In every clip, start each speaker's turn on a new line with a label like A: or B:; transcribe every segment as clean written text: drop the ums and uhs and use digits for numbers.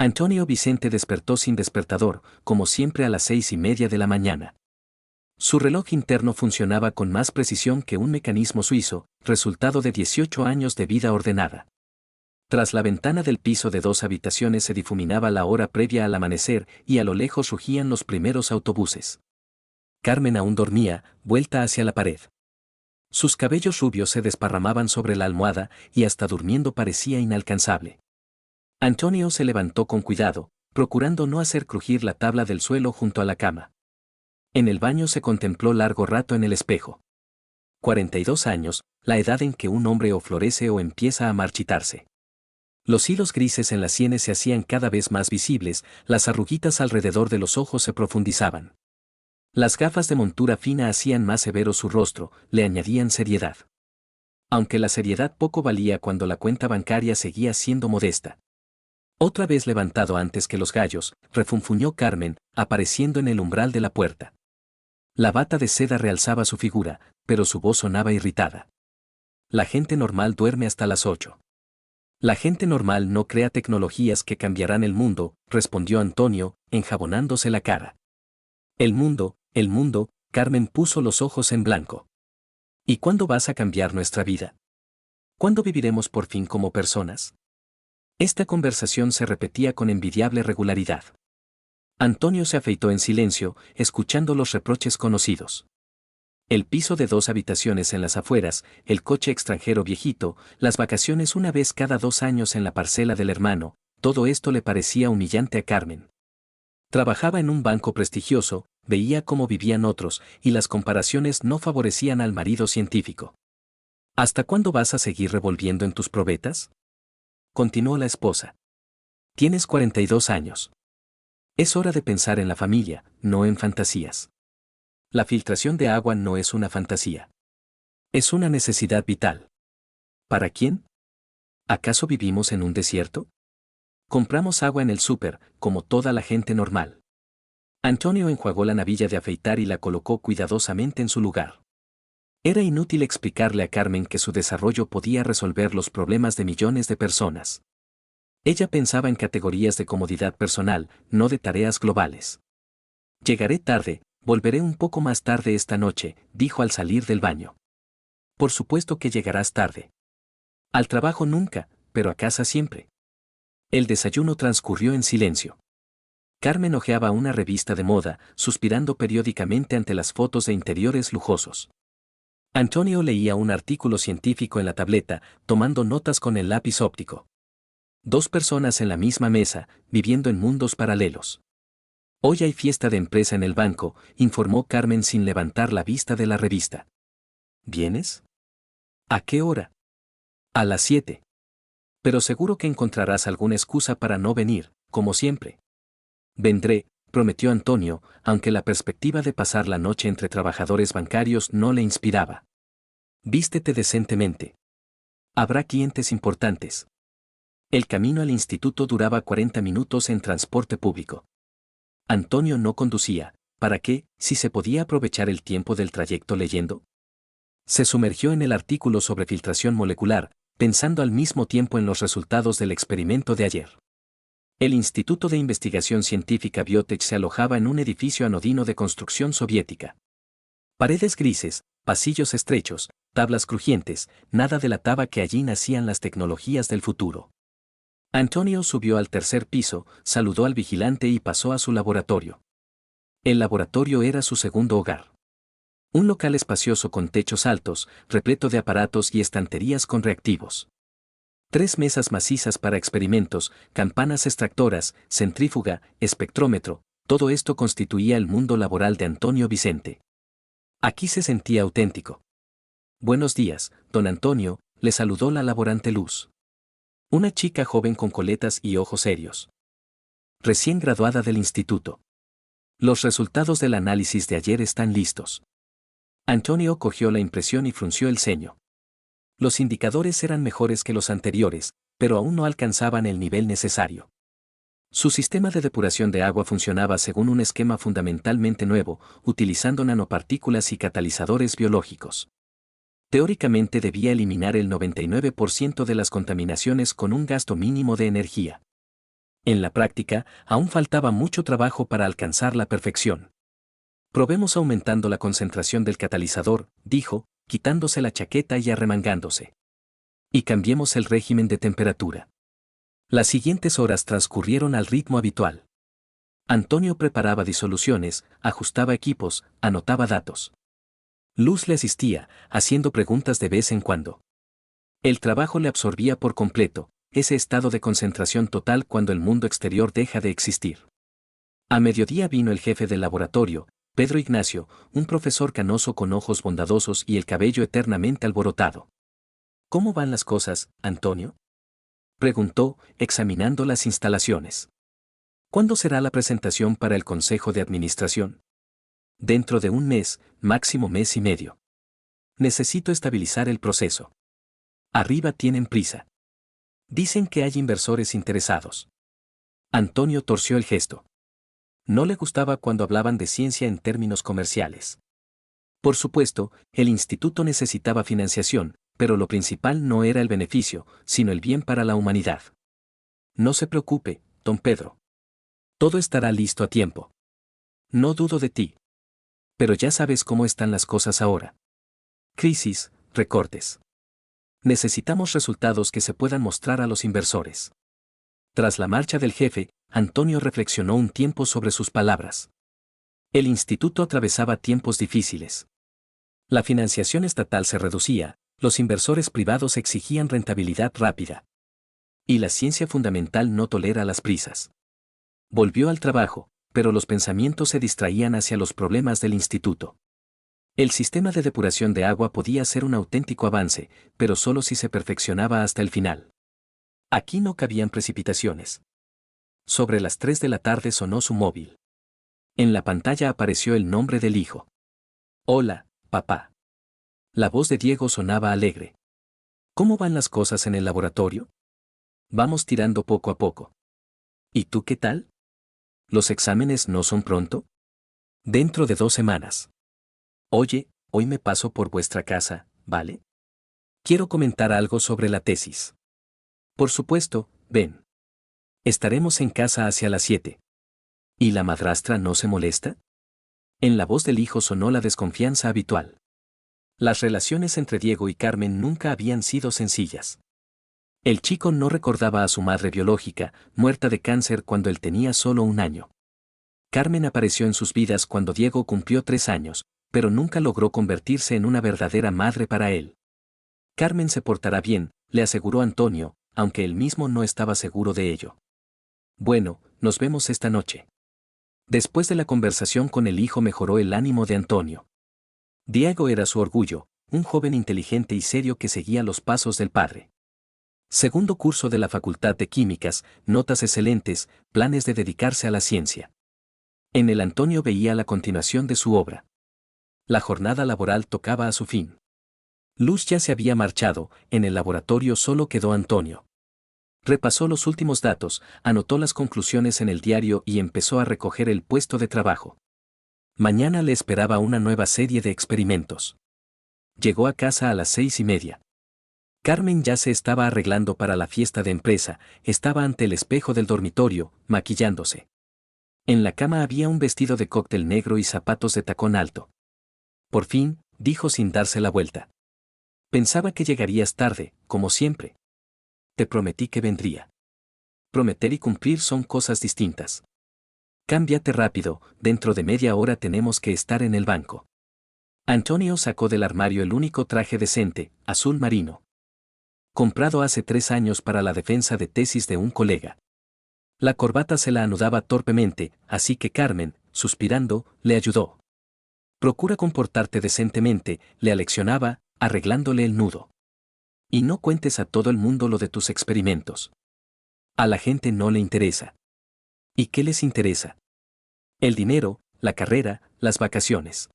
A: Antonio Vicente despertó sin despertador, como siempre a las 6:30 de la mañana. Su reloj interno funcionaba con más precisión que un mecanismo suizo, resultado de 18 años de vida ordenada. Tras la ventana del piso de 2 habitaciones se difuminaba la hora previa al amanecer y a lo lejos rugían los primeros autobuses. Carmen aún dormía, vuelta hacia la pared. Sus cabellos rubios se desparramaban sobre la almohada y hasta durmiendo parecía inalcanzable. Antonio se levantó con cuidado, procurando no hacer crujir la tabla del suelo junto a la cama. En el baño se contempló largo rato en el espejo. 42 años, la edad en que un hombre o florece o empieza a marchitarse. Los hilos grises en las sienes se hacían cada vez más visibles, las arruguitas alrededor de los ojos se profundizaban. Las gafas de montura fina hacían más severo su rostro, le añadían seriedad. Aunque la seriedad poco valía cuando la cuenta bancaria seguía siendo modesta. Otra vez levantado antes que los gallos, refunfuñó Carmen, apareciendo en el umbral de la puerta. La bata de seda realzaba su figura, pero su voz sonaba irritada. La gente normal duerme hasta las 8. La gente normal no crea tecnologías que cambiarán el mundo, respondió Antonio, enjabonándose la cara. El mundo, Carmen puso los ojos en blanco. ¿Y cuándo vas a cambiar nuestra vida? ¿Cuándo viviremos por fin como personas? Esta conversación se repetía con envidiable regularidad. Antonio se afeitó en silencio, escuchando los reproches conocidos. El piso de 2 habitaciones en las afueras, el coche extranjero viejito, las vacaciones una vez cada 2 años en la parcela del hermano, todo esto le parecía humillante a Carmen. Trabajaba en un banco prestigioso, veía cómo vivían otros, y las comparaciones no favorecían al marido científico. ¿Hasta cuándo vas a seguir revolviendo en tus probetas? Continuó la esposa. Tienes 42 años. Es hora de pensar en la familia, no en fantasías. La filtración de agua no es una fantasía. Es una necesidad vital. ¿Para quién? ¿Acaso vivimos en un desierto? Compramos agua en el súper, como toda la gente normal. Antonio enjuagó la navilla de afeitar y la colocó cuidadosamente en su lugar. Era inútil explicarle a Carmen que su desarrollo podía resolver los problemas de millones de personas. Ella pensaba en categorías de comodidad personal, no de tareas globales. Llegaré tarde, volveré un poco más tarde esta noche, dijo al salir del baño. Por supuesto que llegarás tarde. Al trabajo nunca, pero a casa siempre. El desayuno transcurrió en silencio. Carmen hojeaba una revista de moda, suspirando periódicamente ante las fotos de interiores lujosos. Antonio leía un artículo científico en la tableta, tomando notas con el lápiz óptico. 2 personas en la misma mesa, viviendo en mundos paralelos. Hoy hay fiesta de empresa en el banco, informó Carmen sin levantar la vista de la revista. ¿Vienes? ¿A qué hora? A las 7. Pero seguro que encontrarás alguna excusa para no venir, como siempre. Vendré, prometió Antonio, aunque la perspectiva de pasar la noche entre trabajadores bancarios no le inspiraba. Vístete decentemente. Habrá clientes importantes. El camino al instituto duraba 40 minutos en transporte público. Antonio no conducía, ¿para qué, si se podía aprovechar el tiempo del trayecto leyendo? Se sumergió en el artículo sobre filtración molecular, pensando al mismo tiempo en los resultados del experimento de ayer. El Instituto de Investigación Científica Biotech se alojaba en un edificio anodino de construcción soviética. Paredes grises, pasillos estrechos, tablas crujientes, nada delataba que allí nacían las tecnologías del futuro. Antonio subió al 3er piso, saludó al vigilante y pasó a su laboratorio. El laboratorio era su segundo hogar. Un local espacioso con techos altos, repleto de aparatos y estanterías con reactivos. 3 mesas macizas para experimentos, campanas extractoras, centrífuga, espectrómetro, todo esto constituía el mundo laboral de Antonio Vicente. Aquí se sentía auténtico. Buenos días, don Antonio, le saludó la laborante Luz. Una chica joven con coletas y ojos serios. Recién graduada del instituto. Los resultados del análisis de ayer están listos. Antonio cogió la impresión y frunció el ceño. Los indicadores eran mejores que los anteriores, pero aún no alcanzaban el nivel necesario. Su sistema de depuración de agua funcionaba según un esquema fundamentalmente nuevo, utilizando nanopartículas y catalizadores biológicos. Teóricamente debía eliminar el 99% de las contaminaciones con un gasto mínimo de energía. En la práctica, aún faltaba mucho trabajo para alcanzar la perfección. Probemos aumentando la concentración del catalizador, dijo, quitándose la chaqueta y arremangándose. Y cambiemos el régimen de temperatura. Las siguientes horas transcurrieron al ritmo habitual. Antonio preparaba disoluciones, ajustaba equipos, anotaba datos. Luz le asistía, haciendo preguntas de vez en cuando. El trabajo le absorbía por completo, ese estado de concentración total cuando el mundo exterior deja de existir. A mediodía vino el jefe del laboratorio, Pedro Ignacio, un profesor canoso con ojos bondadosos y el cabello eternamente alborotado. ¿Cómo van las cosas, Antonio?, preguntó, examinando las instalaciones. ¿Cuándo será la presentación para el Consejo de Administración? Dentro de un mes, máximo mes y medio. Necesito estabilizar el proceso. Arriba tienen prisa. Dicen que hay inversores interesados. Antonio torció el gesto. No le gustaba cuando hablaban de ciencia en términos comerciales. Por supuesto, el instituto necesitaba financiación, pero lo principal no era el beneficio, sino el bien para la humanidad. No se preocupe, don Pedro. Todo estará listo a tiempo. No dudo de ti. Pero ya sabes cómo están las cosas ahora. Crisis, recortes. Necesitamos resultados que se puedan mostrar a los inversores. Tras la marcha del jefe, Antonio reflexionó un tiempo sobre sus palabras. El instituto atravesaba tiempos difíciles. La financiación estatal se reducía, los inversores privados exigían rentabilidad rápida. Y la ciencia fundamental no tolera las prisas. Volvió al trabajo, pero los pensamientos se distraían hacia los problemas del instituto. El sistema de depuración de agua podía ser un auténtico avance, pero solo si se perfeccionaba hasta el final. Aquí no cabían precipitaciones. Sobre las 3 de la tarde sonó su móvil. En la pantalla apareció el nombre del hijo. Hola, papá. La voz de Diego sonaba alegre. ¿Cómo van las cosas en el laboratorio? Vamos tirando poco a poco. ¿Y tú qué tal? ¿Los exámenes no son pronto? Dentro de 2 semanas. Oye, hoy me paso por vuestra casa, ¿vale? Quiero comentar algo sobre la tesis. Por supuesto, ven. Estaremos en casa hacia las 7. ¿Y la madrastra no se molesta? En la voz del hijo sonó la desconfianza habitual. Las relaciones entre Diego y Carmen nunca habían sido sencillas. El chico no recordaba a su madre biológica, muerta de cáncer cuando él tenía solo 1 año. Carmen apareció en sus vidas cuando Diego cumplió 3 años, pero nunca logró convertirse en una verdadera madre para él. Carmen se portará bien, le aseguró Antonio, aunque él mismo no estaba seguro de ello. Bueno, nos vemos esta noche. Después de la conversación con el hijo mejoró el ánimo de Antonio. Diego era su orgullo, un joven inteligente y serio que seguía los pasos del padre. Segundo curso de la Facultad de Químicas, notas excelentes, planes de dedicarse a la ciencia. En el Antonio veía la continuación de su obra. La jornada laboral tocaba a su fin. Luz ya se había marchado, en el laboratorio solo quedó Antonio. Repasó los últimos datos, anotó las conclusiones en el diario y empezó a recoger el puesto de trabajo. Mañana le esperaba una nueva serie de experimentos. Llegó a casa a las 6:30. Carmen ya se estaba arreglando para la fiesta de empresa, estaba ante el espejo del dormitorio, maquillándose. En la cama había un vestido de cóctel negro y zapatos de tacón alto. Por fin, dijo sin darse la vuelta. Pensaba que llegarías tarde, como siempre. Te prometí que vendría. Prometer y cumplir son cosas distintas. Cámbiate rápido, dentro de media hora tenemos que estar en el banco. Antonio sacó del armario el único traje decente, azul marino. Comprado hace 3 años para la defensa de tesis de un colega. La corbata se la anudaba torpemente, así que Carmen, suspirando, le ayudó. Procura comportarte decentemente, le aleccionaba, arreglándole el nudo. Y no cuentes a todo el mundo lo de tus experimentos. A la gente no le interesa. ¿Y qué les interesa? El dinero, la carrera, las vacaciones.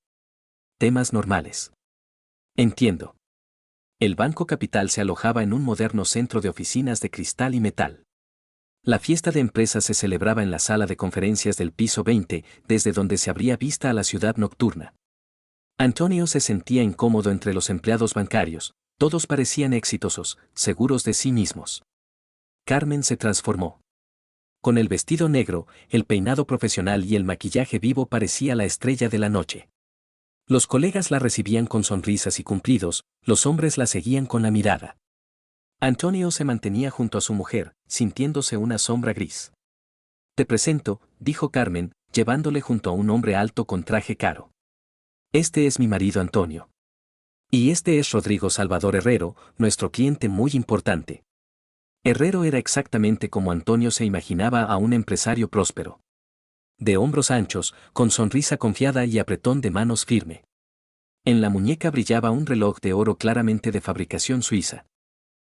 A: Temas normales. Entiendo. El Banco Capital se alojaba en un moderno centro de oficinas de cristal y metal. La fiesta de empresas se celebraba en la sala de conferencias del piso 20, desde donde se abría vista a la ciudad nocturna. Antonio se sentía incómodo entre los empleados bancarios, todos parecían exitosos, seguros de sí mismos. Carmen se transformó. Con el vestido negro, el peinado profesional y el maquillaje vivo parecía la estrella de la noche. Los colegas la recibían con sonrisas y cumplidos, los hombres la seguían con la mirada. Antonio se mantenía junto a su mujer, sintiéndose una sombra gris. Te presento, dijo Carmen, llevándole junto a un hombre alto con traje caro. Este es mi marido Antonio. Y este es Rodrigo Salvador Herrero, nuestro cliente muy importante. Herrero era exactamente como Antonio se imaginaba a un empresario próspero. De hombros anchos, con sonrisa confiada y apretón de manos firme. En la muñeca brillaba un reloj de oro claramente de fabricación suiza.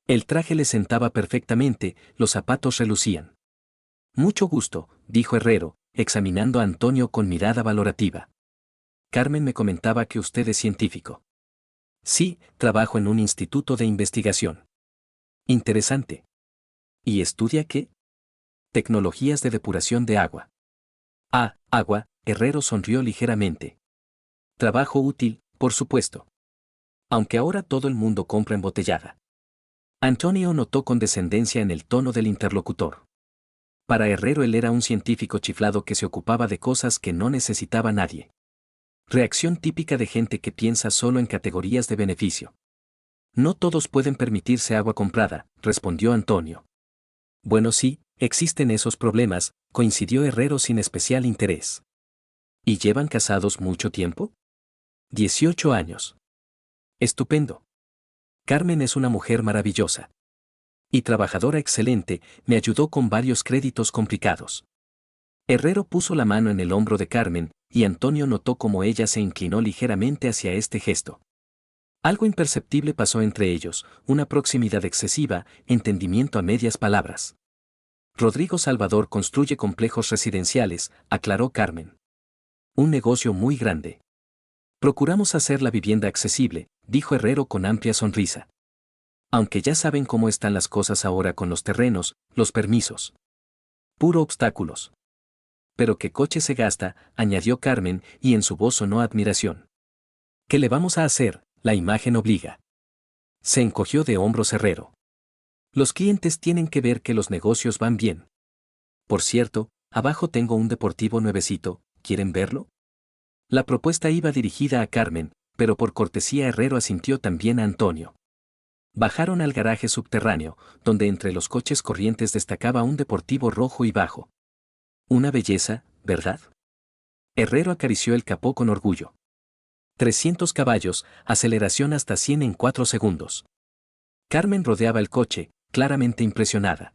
A: El traje le sentaba perfectamente, los zapatos relucían. Mucho gusto, dijo Herrero, examinando a Antonio con mirada valorativa. Carmen me comentaba que usted es científico. Sí, trabajo en un instituto de investigación. Interesante. ¿Y estudia qué? Tecnologías de depuración de agua. Ah, agua, Herrero sonrió ligeramente. Trabajo útil, por supuesto. Aunque ahora todo el mundo compra embotellada. Antonio notó condescendencia en el tono del interlocutor. Para Herrero él era un científico chiflado que se ocupaba de cosas que no necesitaba nadie. Reacción típica de gente que piensa solo en categorías de beneficio. No todos pueden permitirse agua comprada, respondió Antonio. Bueno, sí, existen esos problemas, coincidió Herrero sin especial interés. ¿Y llevan casados mucho tiempo? 18 años. Estupendo. Carmen es una mujer maravillosa. Y trabajadora excelente, me ayudó con varios créditos complicados. Herrero puso la mano en el hombro de Carmen, y Antonio notó cómo ella se inclinó ligeramente hacia este gesto. Algo imperceptible pasó entre ellos, una proximidad excesiva, entendimiento a medias palabras. Rodrigo Salvador construye complejos residenciales, aclaró Carmen. Un negocio muy grande. Procuramos hacer la vivienda accesible, dijo Herrero con amplia sonrisa. Aunque ya saben cómo están las cosas ahora con los terrenos, los permisos. Puro obstáculos. Pero qué coche se gasta, añadió Carmen, y en su voz sonó admiración. ¿Qué le vamos a hacer? La imagen obliga. Se encogió de hombros Herrero. Los clientes tienen que ver que los negocios van bien. Por cierto, abajo tengo un deportivo nuevecito, ¿quieren verlo? La propuesta iba dirigida a Carmen, pero por cortesía Herrero asintió también a Antonio. Bajaron al garaje subterráneo, donde entre los coches corrientes destacaba un deportivo rojo y bajo. Una belleza, ¿verdad? Herrero acarició el capó con orgullo. 300 caballos, aceleración hasta 100 en 4 segundos. Carmen rodeaba el coche, claramente impresionada.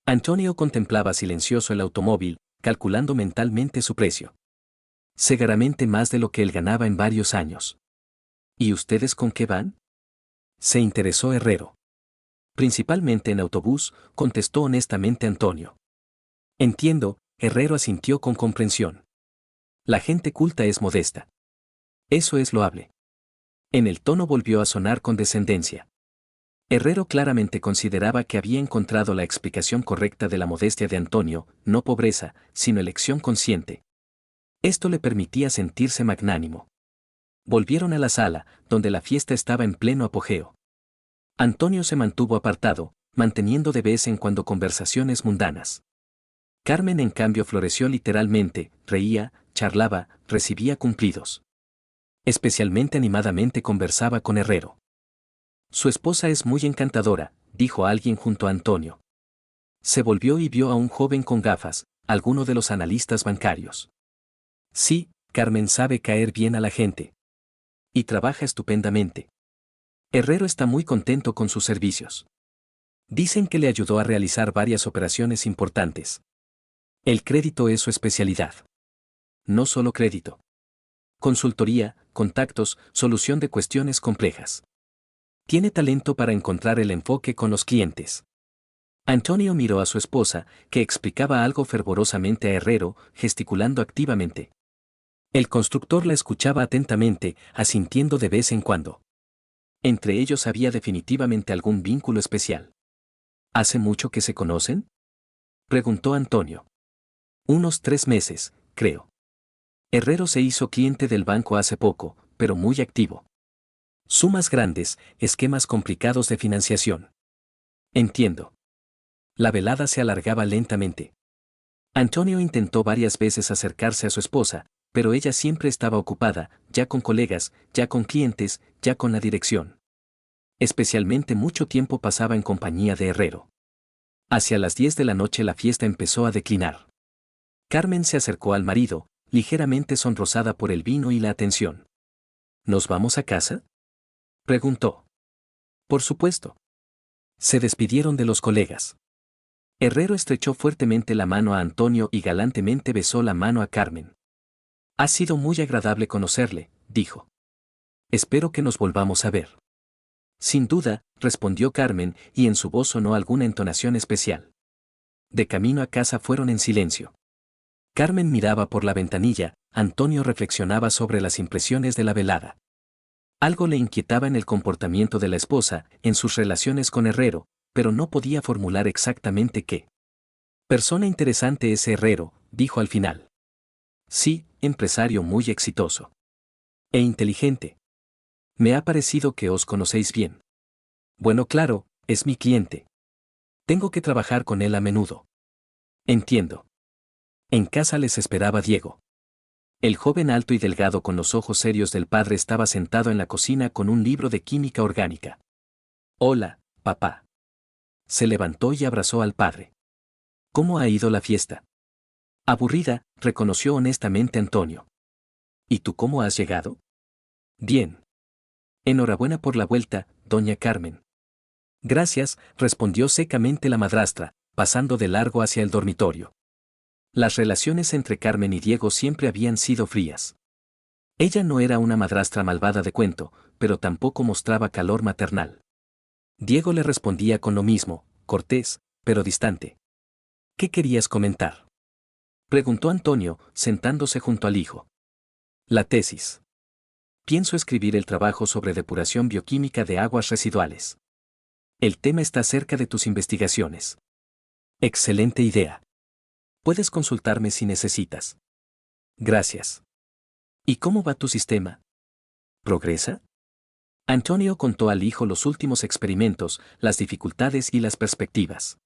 A: Antonio contemplaba silencioso el automóvil, calculando mentalmente su precio. Seguramente más de lo que él ganaba en varios años. ¿Y ustedes con qué van? Se interesó Herrero. Principalmente en autobús, contestó honestamente Antonio. Entiendo, Herrero asintió con comprensión. La gente culta es modesta. Eso es loable. En el tono volvió a sonar con descendencia. Herrero claramente consideraba que había encontrado la explicación correcta de la modestia de Antonio, no pobreza, sino elección consciente. Esto le permitía sentirse magnánimo. Volvieron a la sala, donde la fiesta estaba en pleno apogeo. Antonio se mantuvo apartado, manteniendo de vez en cuando conversaciones mundanas. Carmen en cambio floreció literalmente, reía, charlaba, recibía cumplidos. Especialmente animadamente conversaba con Herrero. Su esposa es muy encantadora, dijo alguien junto a Antonio. Se volvió y vio a un joven con gafas, alguno de los analistas bancarios. Sí, Carmen sabe caer bien a la gente. Y trabaja estupendamente. Herrero está muy contento con sus servicios. Dicen que le ayudó a realizar varias operaciones importantes. El crédito es su especialidad. No solo crédito. Consultoría, contactos, solución de cuestiones complejas. Tiene talento para encontrar el enfoque con los clientes. Antonio miró a su esposa, que explicaba algo fervorosamente a Herrero, gesticulando activamente. El constructor la escuchaba atentamente, asintiendo de vez en cuando. Entre ellos había definitivamente algún vínculo especial. ¿Hace mucho que se conocen? Preguntó Antonio. Unos 3 meses, creo. Herrero se hizo cliente del banco hace poco, pero muy activo. Sumas grandes, esquemas complicados de financiación. Entiendo. La velada se alargaba lentamente. Antonio intentó varias veces acercarse a su esposa, pero ella siempre estaba ocupada, ya con colegas, ya con clientes, ya con la dirección. Especialmente mucho tiempo pasaba en compañía de Herrero. Hacia las 10 de la noche la fiesta empezó a declinar. Carmen se acercó al marido, ligeramente sonrosada por el vino y la atención. ¿Nos vamos a casa?, preguntó. Por supuesto. Se despidieron de los colegas. Herrero estrechó fuertemente la mano a Antonio y galantemente besó la mano a Carmen. Ha sido muy agradable conocerle, dijo. Espero que nos volvamos a ver. Sin duda, respondió Carmen, y en su voz sonó alguna entonación especial. De camino a casa fueron en silencio. Carmen miraba por la ventanilla, Antonio reflexionaba sobre las impresiones de la velada. Algo le inquietaba en el comportamiento de la esposa, en sus relaciones con Herrero, pero no podía formular exactamente qué. Persona interesante ese Herrero, dijo al final. Sí, empresario muy exitoso. E inteligente. Me ha parecido que os conocéis bien. Bueno, claro, es mi cliente. Tengo que trabajar con él a menudo. Entiendo. En casa les esperaba Diego. El joven alto y delgado con los ojos serios del padre estaba sentado en la cocina con un libro de química orgánica. Hola, papá. Se levantó y abrazó al padre. ¿Cómo ha ido la fiesta? Aburrida, reconoció honestamente Antonio. ¿Y tú cómo has llegado? Bien. Enhorabuena por la vuelta, doña Carmen. Gracias, respondió secamente la madrastra, pasando de largo hacia el dormitorio. Las relaciones entre Carmen y Diego siempre habían sido frías. Ella no era una madrastra malvada de cuento, pero tampoco mostraba calor maternal. Diego le respondía con lo mismo, cortés, pero distante. ¿Qué querías comentar?, preguntó Antonio, sentándose junto al hijo. La tesis. Pienso escribir el trabajo sobre depuración bioquímica de aguas residuales. El tema está cerca de tus investigaciones. Excelente idea. Puedes consultarme si necesitas. Gracias. ¿Y cómo va tu sistema? ¿Progresa? Antonio contó al hijo los últimos experimentos, las dificultades y las perspectivas.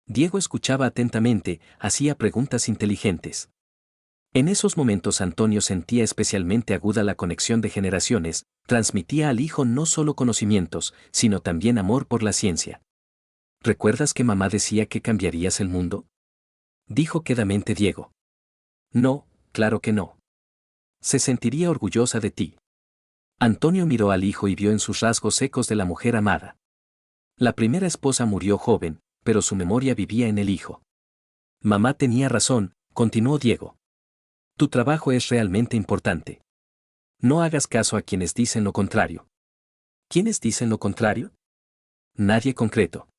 A: Diego escuchaba atentamente, hacía preguntas inteligentes. En esos momentos Antonio sentía especialmente aguda la conexión de generaciones, transmitía al hijo no solo conocimientos, sino también amor por la ciencia. ¿Recuerdas que mamá decía que cambiarías el mundo?, dijo quedamente Diego. No, claro que no. Se sentiría orgullosa de ti. Antonio miró al hijo y vio en sus rasgos secos de la mujer amada. La primera esposa murió joven, pero su memoria vivía en el hijo. Mamá tenía razón, continuó Diego. Tu trabajo es realmente importante. No hagas caso a quienes dicen lo contrario. ¿Quiénes dicen lo contrario? Nadie concreto.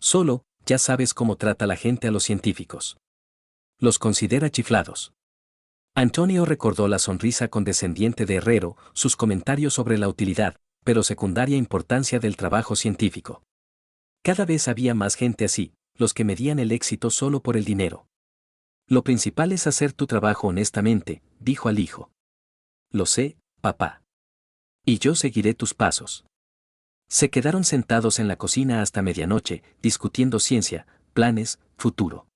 A: Solo, ya sabes cómo trata la gente a los científicos. Los considera chiflados. Antonio recordó la sonrisa condescendiente de Herrero, sus comentarios sobre la utilidad, pero secundaria importancia del trabajo científico. Cada vez había más gente así, los que medían el éxito solo por el dinero. Lo principal es hacer tu trabajo honestamente, dijo al hijo. Lo sé, papá. Y yo seguiré tus pasos. Se quedaron sentados en la cocina hasta medianoche, discutiendo ciencia, planes, futuro.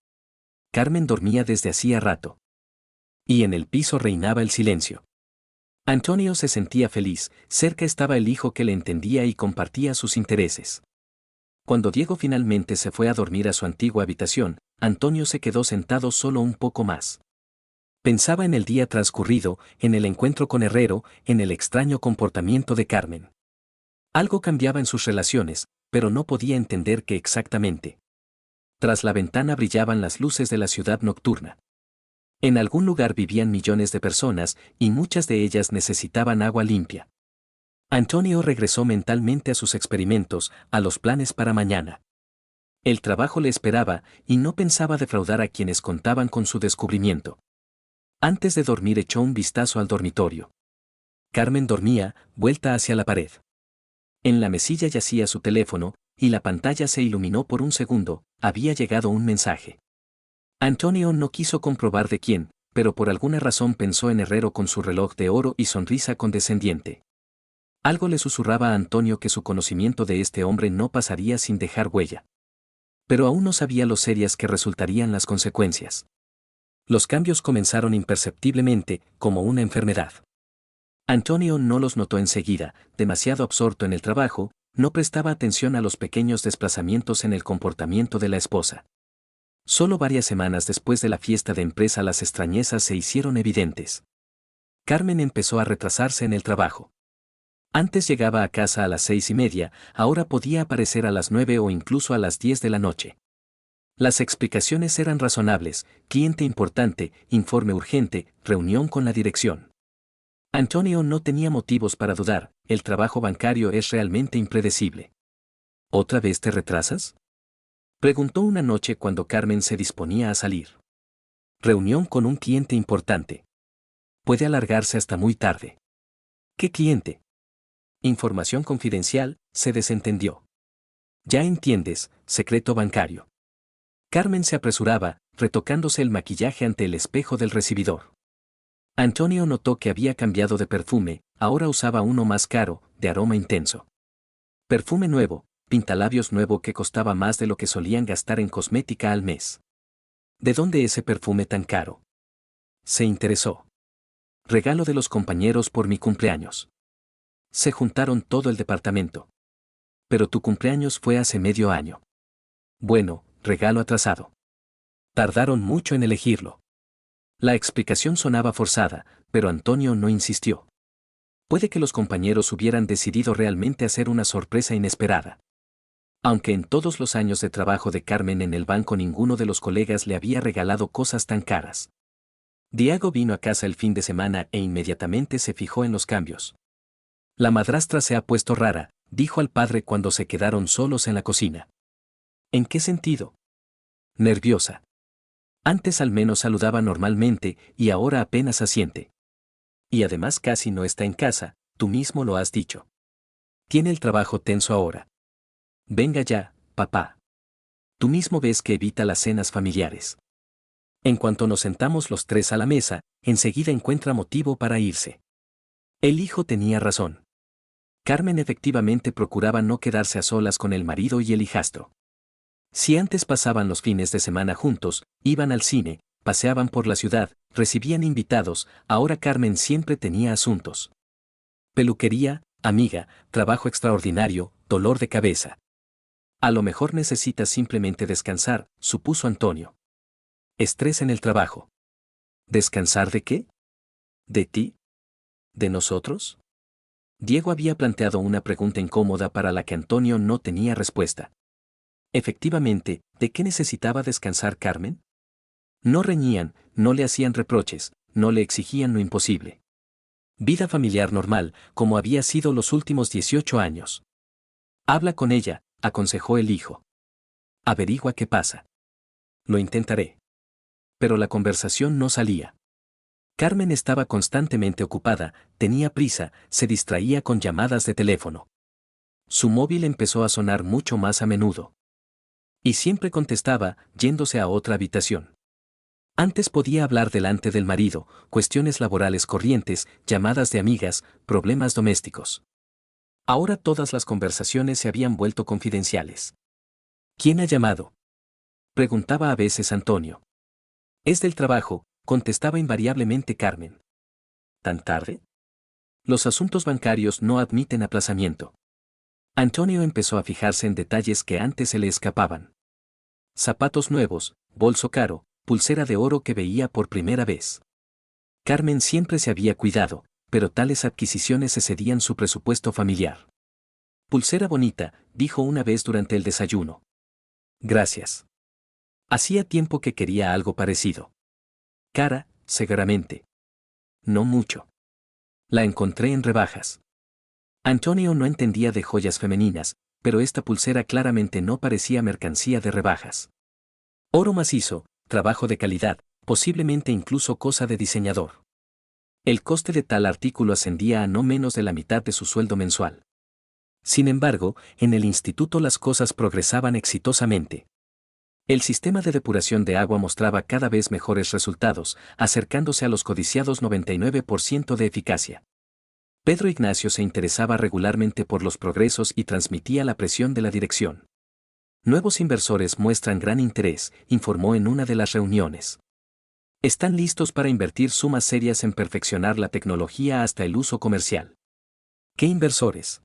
A: Carmen dormía desde hacía rato. Y en el piso reinaba el silencio. Antonio se sentía feliz, cerca estaba el hijo que le entendía y compartía sus intereses. Cuando Diego finalmente se fue a dormir a su antigua habitación, Antonio se quedó sentado solo un poco más. Pensaba en el día transcurrido, en el encuentro con Herrero, en el extraño comportamiento de Carmen. Algo cambiaba en sus relaciones, pero no podía entender qué exactamente. Tras la ventana brillaban las luces de la ciudad nocturna. En algún lugar vivían millones de personas, y muchas de ellas necesitaban agua limpia. Antonio regresó mentalmente a sus experimentos, a los planes para mañana. El trabajo le esperaba, y no pensaba defraudar a quienes contaban con su descubrimiento. Antes de dormir echó un vistazo al dormitorio. Carmen dormía, vuelta hacia la pared. En la mesilla yacía su teléfono, y la pantalla se iluminó por un segundo, había llegado un mensaje. Antonio no quiso comprobar de quién, pero por alguna razón pensó en Herrero con su reloj de oro y sonrisa condescendiente. Algo le susurraba a Antonio que su conocimiento de este hombre no pasaría sin dejar huella. Pero aún no sabía lo serias que resultarían las consecuencias. Los cambios comenzaron imperceptiblemente, como una enfermedad. Antonio no los notó enseguida, demasiado absorto en el trabajo, no prestaba atención a los pequeños desplazamientos en el comportamiento de la esposa. Solo varias semanas después de la fiesta de empresa las extrañezas se hicieron evidentes. Carmen empezó a retrasarse en el trabajo. Antes llegaba a casa a las 6:30, ahora podía aparecer a las 9 o incluso a las 10 de la noche. Las explicaciones eran razonables: cliente importante, informe urgente, reunión con la dirección. Antonio no tenía motivos para dudar, el trabajo bancario es realmente impredecible. ¿Otra vez te retrasas?, preguntó una noche cuando Carmen se disponía a salir. Reunión con un cliente importante. Puede alargarse hasta muy tarde. ¿Qué cliente? Información confidencial, se desentendió. Ya entiendes, secreto bancario. Carmen se apresuraba, retocándose el maquillaje ante el espejo del recibidor. Antonio notó que había cambiado de perfume, ahora usaba uno más caro, de aroma intenso. Perfume nuevo, pintalabios nuevo que costaba más de lo que solían gastar en cosmética al mes. ¿De dónde ese perfume tan caro?, se interesó. Regalo de los compañeros por mi cumpleaños. Se juntaron todo el departamento. Pero tu cumpleaños fue hace medio año. Bueno, regalo atrasado. Tardaron mucho en elegirlo. La explicación sonaba forzada, pero Antonio no insistió. Puede que los compañeros hubieran decidido realmente hacer una sorpresa inesperada. Aunque en todos los años de trabajo de Carmen en el banco ninguno de los colegas le había regalado cosas tan caras. Diego vino a casa el fin de semana e inmediatamente se fijó en los cambios. La madrastra se ha puesto rara, dijo al padre cuando se quedaron solos en la cocina. ¿En qué sentido? Nerviosa. Antes al menos saludaba normalmente y ahora apenas asiente. Y además casi no está en casa, tú mismo lo has dicho. Tiene el trabajo tenso ahora. Venga ya, papá. Tú mismo ves que evita las cenas familiares. En cuanto nos sentamos los tres a la mesa, enseguida encuentra motivo para irse. El hijo tenía razón. Carmen efectivamente procuraba no quedarse a solas con el marido y el hijastro. Si antes pasaban los fines de semana juntos, iban al cine, paseaban por la ciudad, recibían invitados, ahora Carmen siempre tenía asuntos. Peluquería, amiga, trabajo extraordinario, dolor de cabeza. A lo mejor necesitas simplemente descansar, supuso Antonio. Estrés en el trabajo. ¿Descansar de qué? ¿De ti? ¿De nosotros? Diego había planteado una pregunta incómoda para la que Antonio no tenía respuesta. Efectivamente, ¿de qué necesitaba descansar Carmen? No reñían, no le hacían reproches, no le exigían lo imposible. Vida familiar normal, como había sido los últimos 18 años. Habla con ella, aconsejó el hijo. Averigua qué pasa. Lo intentaré. Pero la conversación no salía. Carmen estaba constantemente ocupada, tenía prisa, se distraía con llamadas de teléfono. Su móvil empezó a sonar mucho más a menudo. Y siempre contestaba, yéndose a otra habitación. Antes podía hablar delante del marido, cuestiones laborales corrientes, llamadas de amigas, problemas domésticos. Ahora todas las conversaciones se habían vuelto confidenciales. ¿Quién ha llamado?, preguntaba a veces Antonio. Es del trabajo, contestaba invariablemente Carmen. ¿Tan tarde? Los asuntos bancarios no admiten aplazamiento. Antonio empezó a fijarse en detalles que antes se le escapaban. Zapatos nuevos, bolso caro, pulsera de oro que veía por primera vez. Carmen siempre se había cuidado, pero tales adquisiciones excedían su presupuesto familiar. Pulsera bonita, dijo una vez durante el desayuno. Gracias. Hacía tiempo que quería algo parecido. Cara, seguramente. No mucho. La encontré en rebajas. Antonio no entendía de joyas femeninas, pero esta pulsera claramente no parecía mercancía de rebajas. Oro macizo, trabajo de calidad, posiblemente incluso cosa de diseñador. El coste de tal artículo ascendía a no menos de la mitad de su sueldo mensual. Sin embargo, en el instituto las cosas progresaban exitosamente. El sistema de depuración de agua mostraba cada vez mejores resultados, acercándose a los codiciados 99% de eficacia. Pedro Ignacio se interesaba regularmente por los progresos y transmitía la presión de la dirección. Nuevos inversores muestran gran interés, informó en una de las reuniones. Están listos para invertir sumas serias en perfeccionar la tecnología hasta el uso comercial. ¿Qué inversores?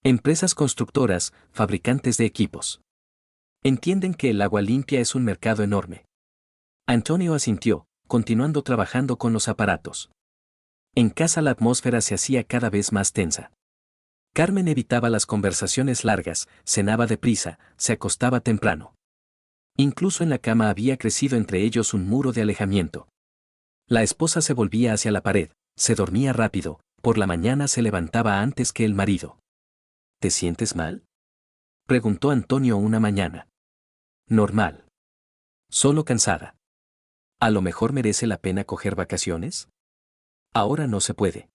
A: Empresas constructoras, fabricantes de equipos. Entienden que el agua limpia es un mercado enorme. Antonio asintió, continuando trabajando con los aparatos. En casa la atmósfera se hacía cada vez más tensa. Carmen evitaba las conversaciones largas, cenaba deprisa, se acostaba temprano. Incluso en la cama había crecido entre ellos un muro de alejamiento. La esposa se volvía hacia la pared, se dormía rápido, por la mañana se levantaba antes que el marido. ¿Te sientes mal?, preguntó Antonio una mañana. Normal. Solo cansada. ¿A lo mejor merece la pena coger vacaciones? Ahora no se puede.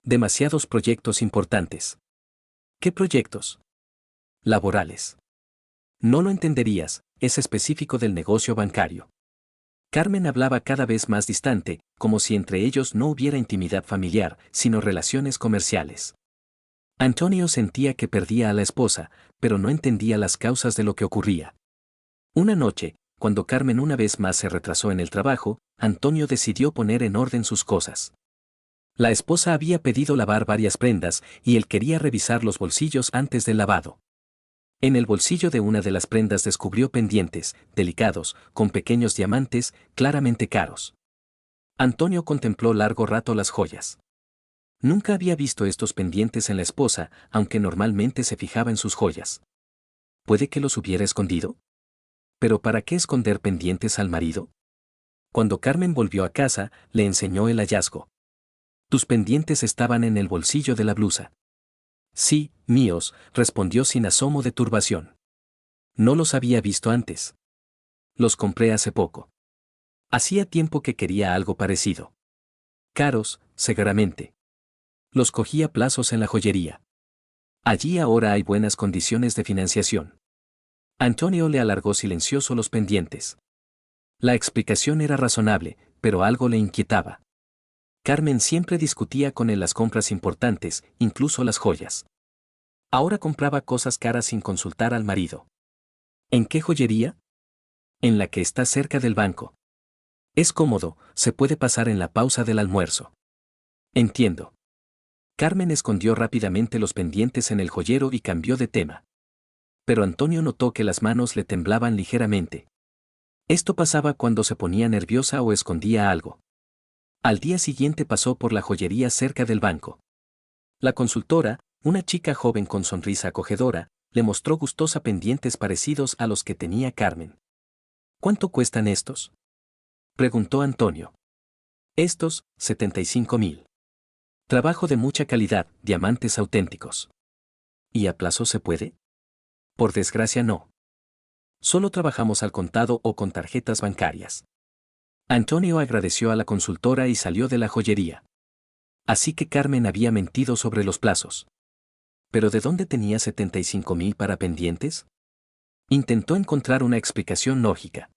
A: Demasiados proyectos importantes. ¿Qué proyectos? Laborales. No lo entenderías, es específico del negocio bancario. Carmen hablaba cada vez más distante, como si entre ellos no hubiera intimidad familiar, sino relaciones comerciales. Antonio sentía que perdía a la esposa, pero no entendía las causas de lo que ocurría. Una noche, cuando Carmen una vez más se retrasó en el trabajo, Antonio decidió poner en orden sus cosas. La esposa había pedido lavar varias prendas y él quería revisar los bolsillos antes del lavado. En el bolsillo de una de las prendas descubrió pendientes, delicados, con pequeños diamantes, claramente caros. Antonio contempló largo rato las joyas. Nunca había visto estos pendientes en la esposa, aunque normalmente se fijaba en sus joyas. ¿Puede que los hubiera escondido? ¿Pero para qué esconder pendientes al marido? Cuando Carmen volvió a casa, le enseñó el hallazgo. Tus pendientes estaban en el bolsillo de la blusa. Sí, míos, respondió sin asomo de turbación. No los había visto antes. Los compré hace poco. Hacía tiempo que quería algo parecido. Caros, seguramente. Los cogí a plazos en la joyería. Allí ahora hay buenas condiciones de financiación. Antonio le alargó silencioso los pendientes. La explicación era razonable, pero algo le inquietaba. Carmen siempre discutía con él las compras importantes, incluso las joyas. Ahora compraba cosas caras sin consultar al marido. ¿En qué joyería? En la que está cerca del banco. Es cómodo, se puede pasar en la pausa del almuerzo. Entiendo. Carmen escondió rápidamente los pendientes en el joyero y cambió de tema. Pero Antonio notó que las manos le temblaban ligeramente. Esto pasaba cuando se ponía nerviosa o escondía algo. Al día siguiente pasó por la joyería cerca del banco. La consultora, una chica joven con sonrisa acogedora, le mostró gustosa pendientes parecidos a los que tenía Carmen. ¿Cuánto cuestan estos?, preguntó Antonio. Estos, 75.000. Trabajo de mucha calidad, diamantes auténticos. ¿Y a plazo se puede? Por desgracia no. Solo trabajamos al contado o con tarjetas bancarias. Antonio agradeció a la consultora y salió de la joyería. Así que Carmen había mentido sobre los plazos. ¿Pero de dónde tenía 75.000 para pendientes? Intentó encontrar una explicación lógica.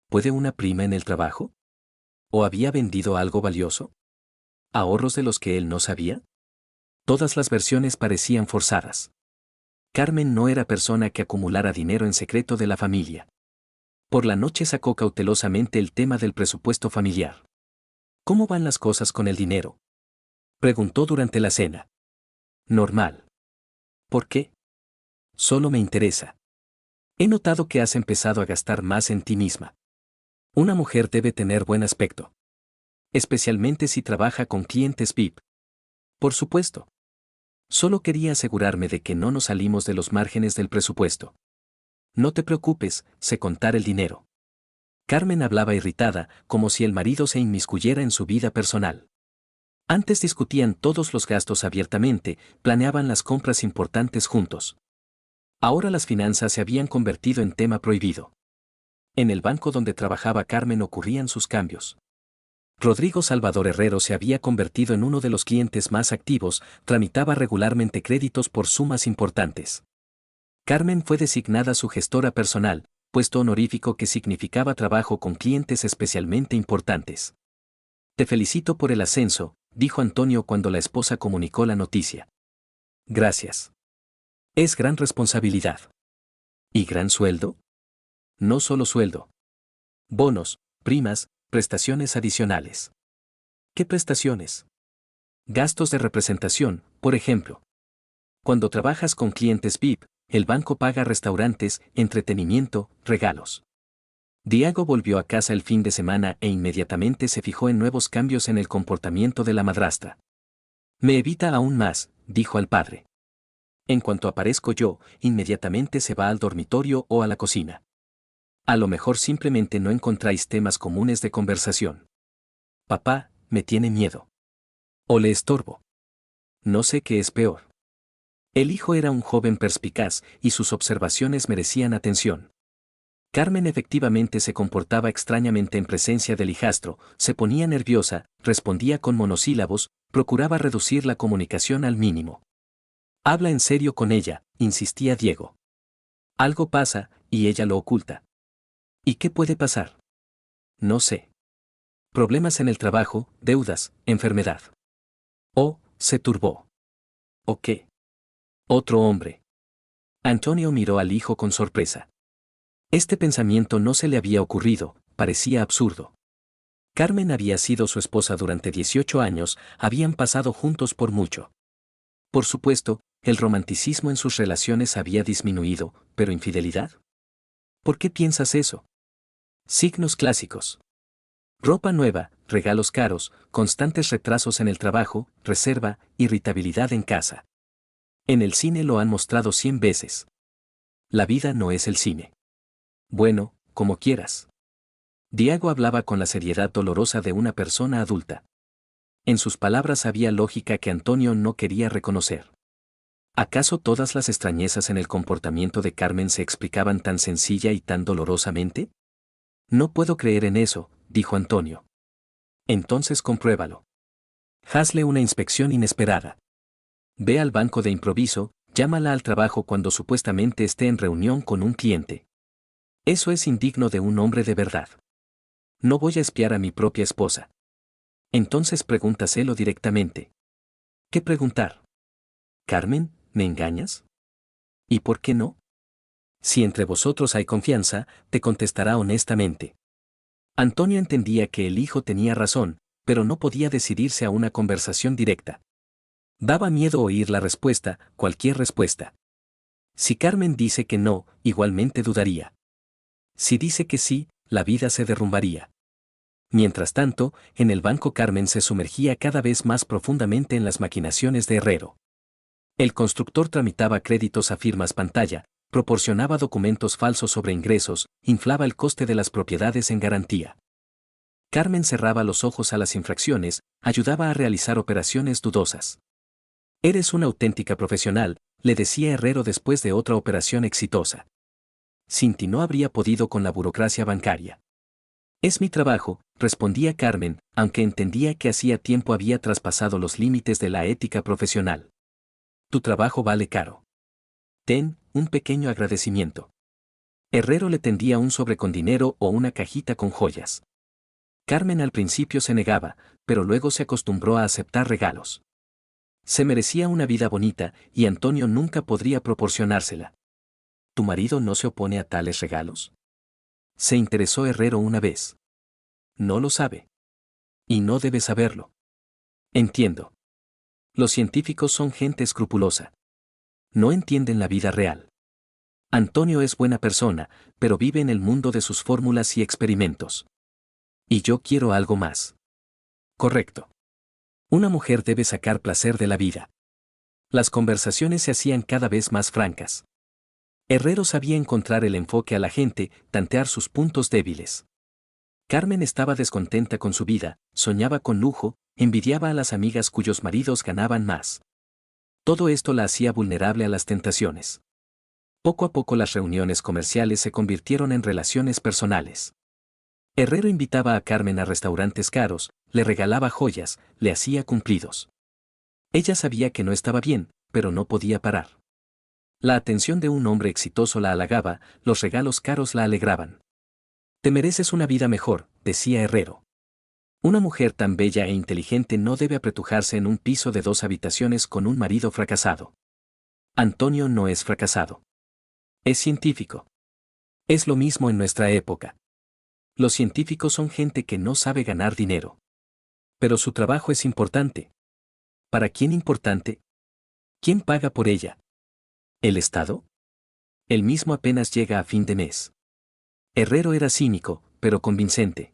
A: ¿Puede una prima en el trabajo? ¿O había vendido algo valioso? ¿Ahorros de los que él no sabía? Todas las versiones parecían forzadas. Carmen no era persona que acumulara dinero en secreto de la familia. Por la noche sacó cautelosamente el tema del presupuesto familiar. ¿Cómo van las cosas con el dinero?, preguntó durante la cena. Normal. ¿Por qué? Solo me interesa. He notado que has empezado a gastar más en ti misma. Una mujer debe tener buen aspecto. Especialmente si trabaja con clientes VIP. Por supuesto. Solo quería asegurarme de que no nos salimos de los márgenes del presupuesto. No te preocupes, sé contar el dinero. Carmen hablaba irritada, como si el marido se inmiscuyera en su vida personal. Antes discutían todos los gastos abiertamente, planeaban las compras importantes juntos. Ahora las finanzas se habían convertido en tema prohibido. En el banco donde trabajaba Carmen ocurrían sus cambios. Rodrigo Salvador Herrero se había convertido en uno de los clientes más activos, tramitaba regularmente créditos por sumas importantes. Carmen fue designada su gestora personal, puesto honorífico que significaba trabajo con clientes especialmente importantes. Te felicito por el ascenso, dijo Antonio cuando la esposa comunicó la noticia. Gracias. Es gran responsabilidad. ¿Y gran sueldo? No solo sueldo. Bonos, primas, prestaciones adicionales. ¿Qué prestaciones? Gastos de representación, por ejemplo. Cuando trabajas con clientes VIP, el banco paga restaurantes, entretenimiento, regalos. Diego volvió a casa el fin de semana e inmediatamente se fijó en nuevos cambios en el comportamiento de la madrastra. Me evita aún más, dijo al padre. En cuanto aparezco yo, inmediatamente se va al dormitorio o a la cocina. A lo mejor simplemente no encontráis temas comunes de conversación. Papá, me tiene miedo. O le estorbo. No sé qué es peor. El hijo era un joven perspicaz y sus observaciones merecían atención. Carmen efectivamente se comportaba extrañamente en presencia del hijastro, se ponía nerviosa, respondía con monosílabos, procuraba reducir la comunicación al mínimo. Habla en serio con ella, insistía Diego. Algo pasa, y ella lo oculta. ¿Y qué puede pasar? No sé. Problemas en el trabajo, deudas, enfermedad. ¿O se turbó? ¿O qué? Otro hombre. Antonio miró al hijo con sorpresa. Este pensamiento no se le había ocurrido, parecía absurdo. Carmen había sido su esposa durante 18 años, habían pasado juntos por mucho. Por supuesto, el romanticismo en sus relaciones había disminuido, pero ¿infidelidad? ¿Por qué piensas eso? Signos clásicos. Ropa nueva, regalos caros, constantes retrasos en el trabajo, reserva, irritabilidad en casa. En el cine lo han mostrado 100 veces. La vida no es el cine. Bueno, como quieras. Diego hablaba con la seriedad dolorosa de una persona adulta. En sus palabras había lógica que Antonio no quería reconocer. ¿Acaso todas las extrañezas en el comportamiento de Carmen se explicaban tan sencilla y tan dolorosamente? No puedo creer en eso, dijo Antonio. Entonces compruébalo. Hazle una inspección inesperada. Ve al banco de improviso, llámala al trabajo cuando supuestamente esté en reunión con un cliente. Eso es indigno de un hombre de verdad. No voy a espiar a mi propia esposa. Entonces pregúntaselo directamente. ¿Qué preguntar? Carmen, ¿me engañas? ¿Y por qué no? Si entre vosotros hay confianza, te contestará honestamente. Antonio entendía que el hijo tenía razón, pero no podía decidirse a una conversación directa. Daba miedo oír la respuesta, cualquier respuesta. Si Carmen dice que no, igualmente dudaría. Si dice que sí, la vida se derrumbaría. Mientras tanto, en el banco Carmen se sumergía cada vez más profundamente en las maquinaciones de Herrero. El constructor tramitaba créditos a firmas pantalla, proporcionaba documentos falsos sobre ingresos, inflaba el coste de las propiedades en garantía. Carmen cerraba los ojos a las infracciones, ayudaba a realizar operaciones dudosas. Eres una auténtica profesional, le decía Herrero después de otra operación exitosa. Sin ti no habría podido con la burocracia bancaria. Es mi trabajo, respondía Carmen, aunque entendía que hacía tiempo había traspasado los límites de la ética profesional. Tu trabajo vale caro. Ten, un pequeño agradecimiento. Herrero le tendía un sobre con dinero o una cajita con joyas. Carmen al principio se negaba, pero luego se acostumbró a aceptar regalos. Se merecía una vida bonita, y Antonio nunca podría proporcionársela. ¿Tu marido no se opone a tales regalos? Se interesó Herrero una vez. No lo sabe. Y no debe saberlo. Entiendo. Los científicos son gente escrupulosa. No entienden la vida real. Antonio es buena persona, pero vive en el mundo de sus fórmulas y experimentos. Y yo quiero algo más. Correcto. Una mujer debe sacar placer de la vida. Las conversaciones se hacían cada vez más francas. Herrero sabía encontrar el enfoque a la gente, tantear sus puntos débiles. Carmen estaba descontenta con su vida, soñaba con lujo, envidiaba a las amigas cuyos maridos ganaban más. Todo esto la hacía vulnerable a las tentaciones. Poco a poco las reuniones comerciales se convirtieron en relaciones personales. Herrero invitaba a Carmen a restaurantes caros, le regalaba joyas, le hacía cumplidos. Ella sabía que no estaba bien, pero no podía parar. La atención de un hombre exitoso la halagaba, los regalos caros la alegraban. Te mereces una vida mejor, decía Herrero. Una mujer tan bella e inteligente no debe apretujarse en un piso de 2 habitaciones con un marido fracasado. Antonio no es fracasado. Es científico. Es lo mismo en nuestra época. Los científicos son gente que no sabe ganar dinero. Pero su trabajo es importante. ¿Para quién importante? ¿Quién paga por ella? ¿El Estado? Él mismo apenas llega a fin de mes. Herrero era cínico, pero convincente.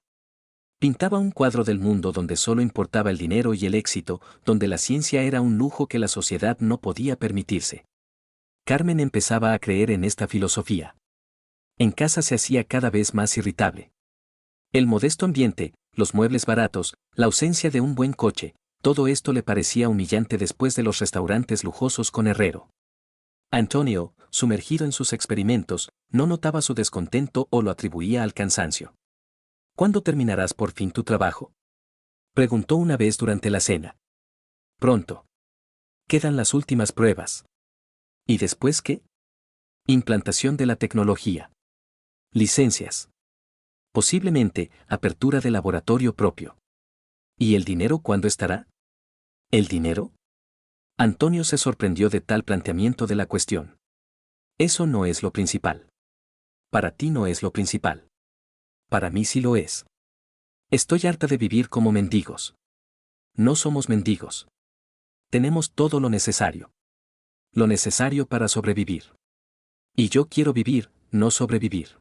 A: Pintaba un cuadro del mundo donde solo importaba el dinero y el éxito, donde la ciencia era un lujo que la sociedad no podía permitirse. Carmen empezaba a creer en esta filosofía. En casa se hacía cada vez más irritable. El modesto ambiente, los muebles baratos, la ausencia de un buen coche, todo esto le parecía humillante después de los restaurantes lujosos con Herrero. Antonio, sumergido en sus experimentos, no notaba su descontento o lo atribuía al cansancio. ¿Cuándo terminarás por fin tu trabajo? Preguntó una vez durante la cena. Pronto. Quedan las últimas pruebas. ¿Y después qué? Implantación de la tecnología. Licencias. Posiblemente, apertura de laboratorio propio. ¿Y el dinero cuándo estará? ¿El dinero? Antonio se sorprendió de tal planteamiento de la cuestión. Eso no es lo principal. Para ti no es lo principal. Para mí sí lo es. Estoy harta de vivir como mendigos. No somos mendigos. Tenemos todo lo necesario. Lo necesario para sobrevivir. Y yo quiero vivir, no sobrevivir.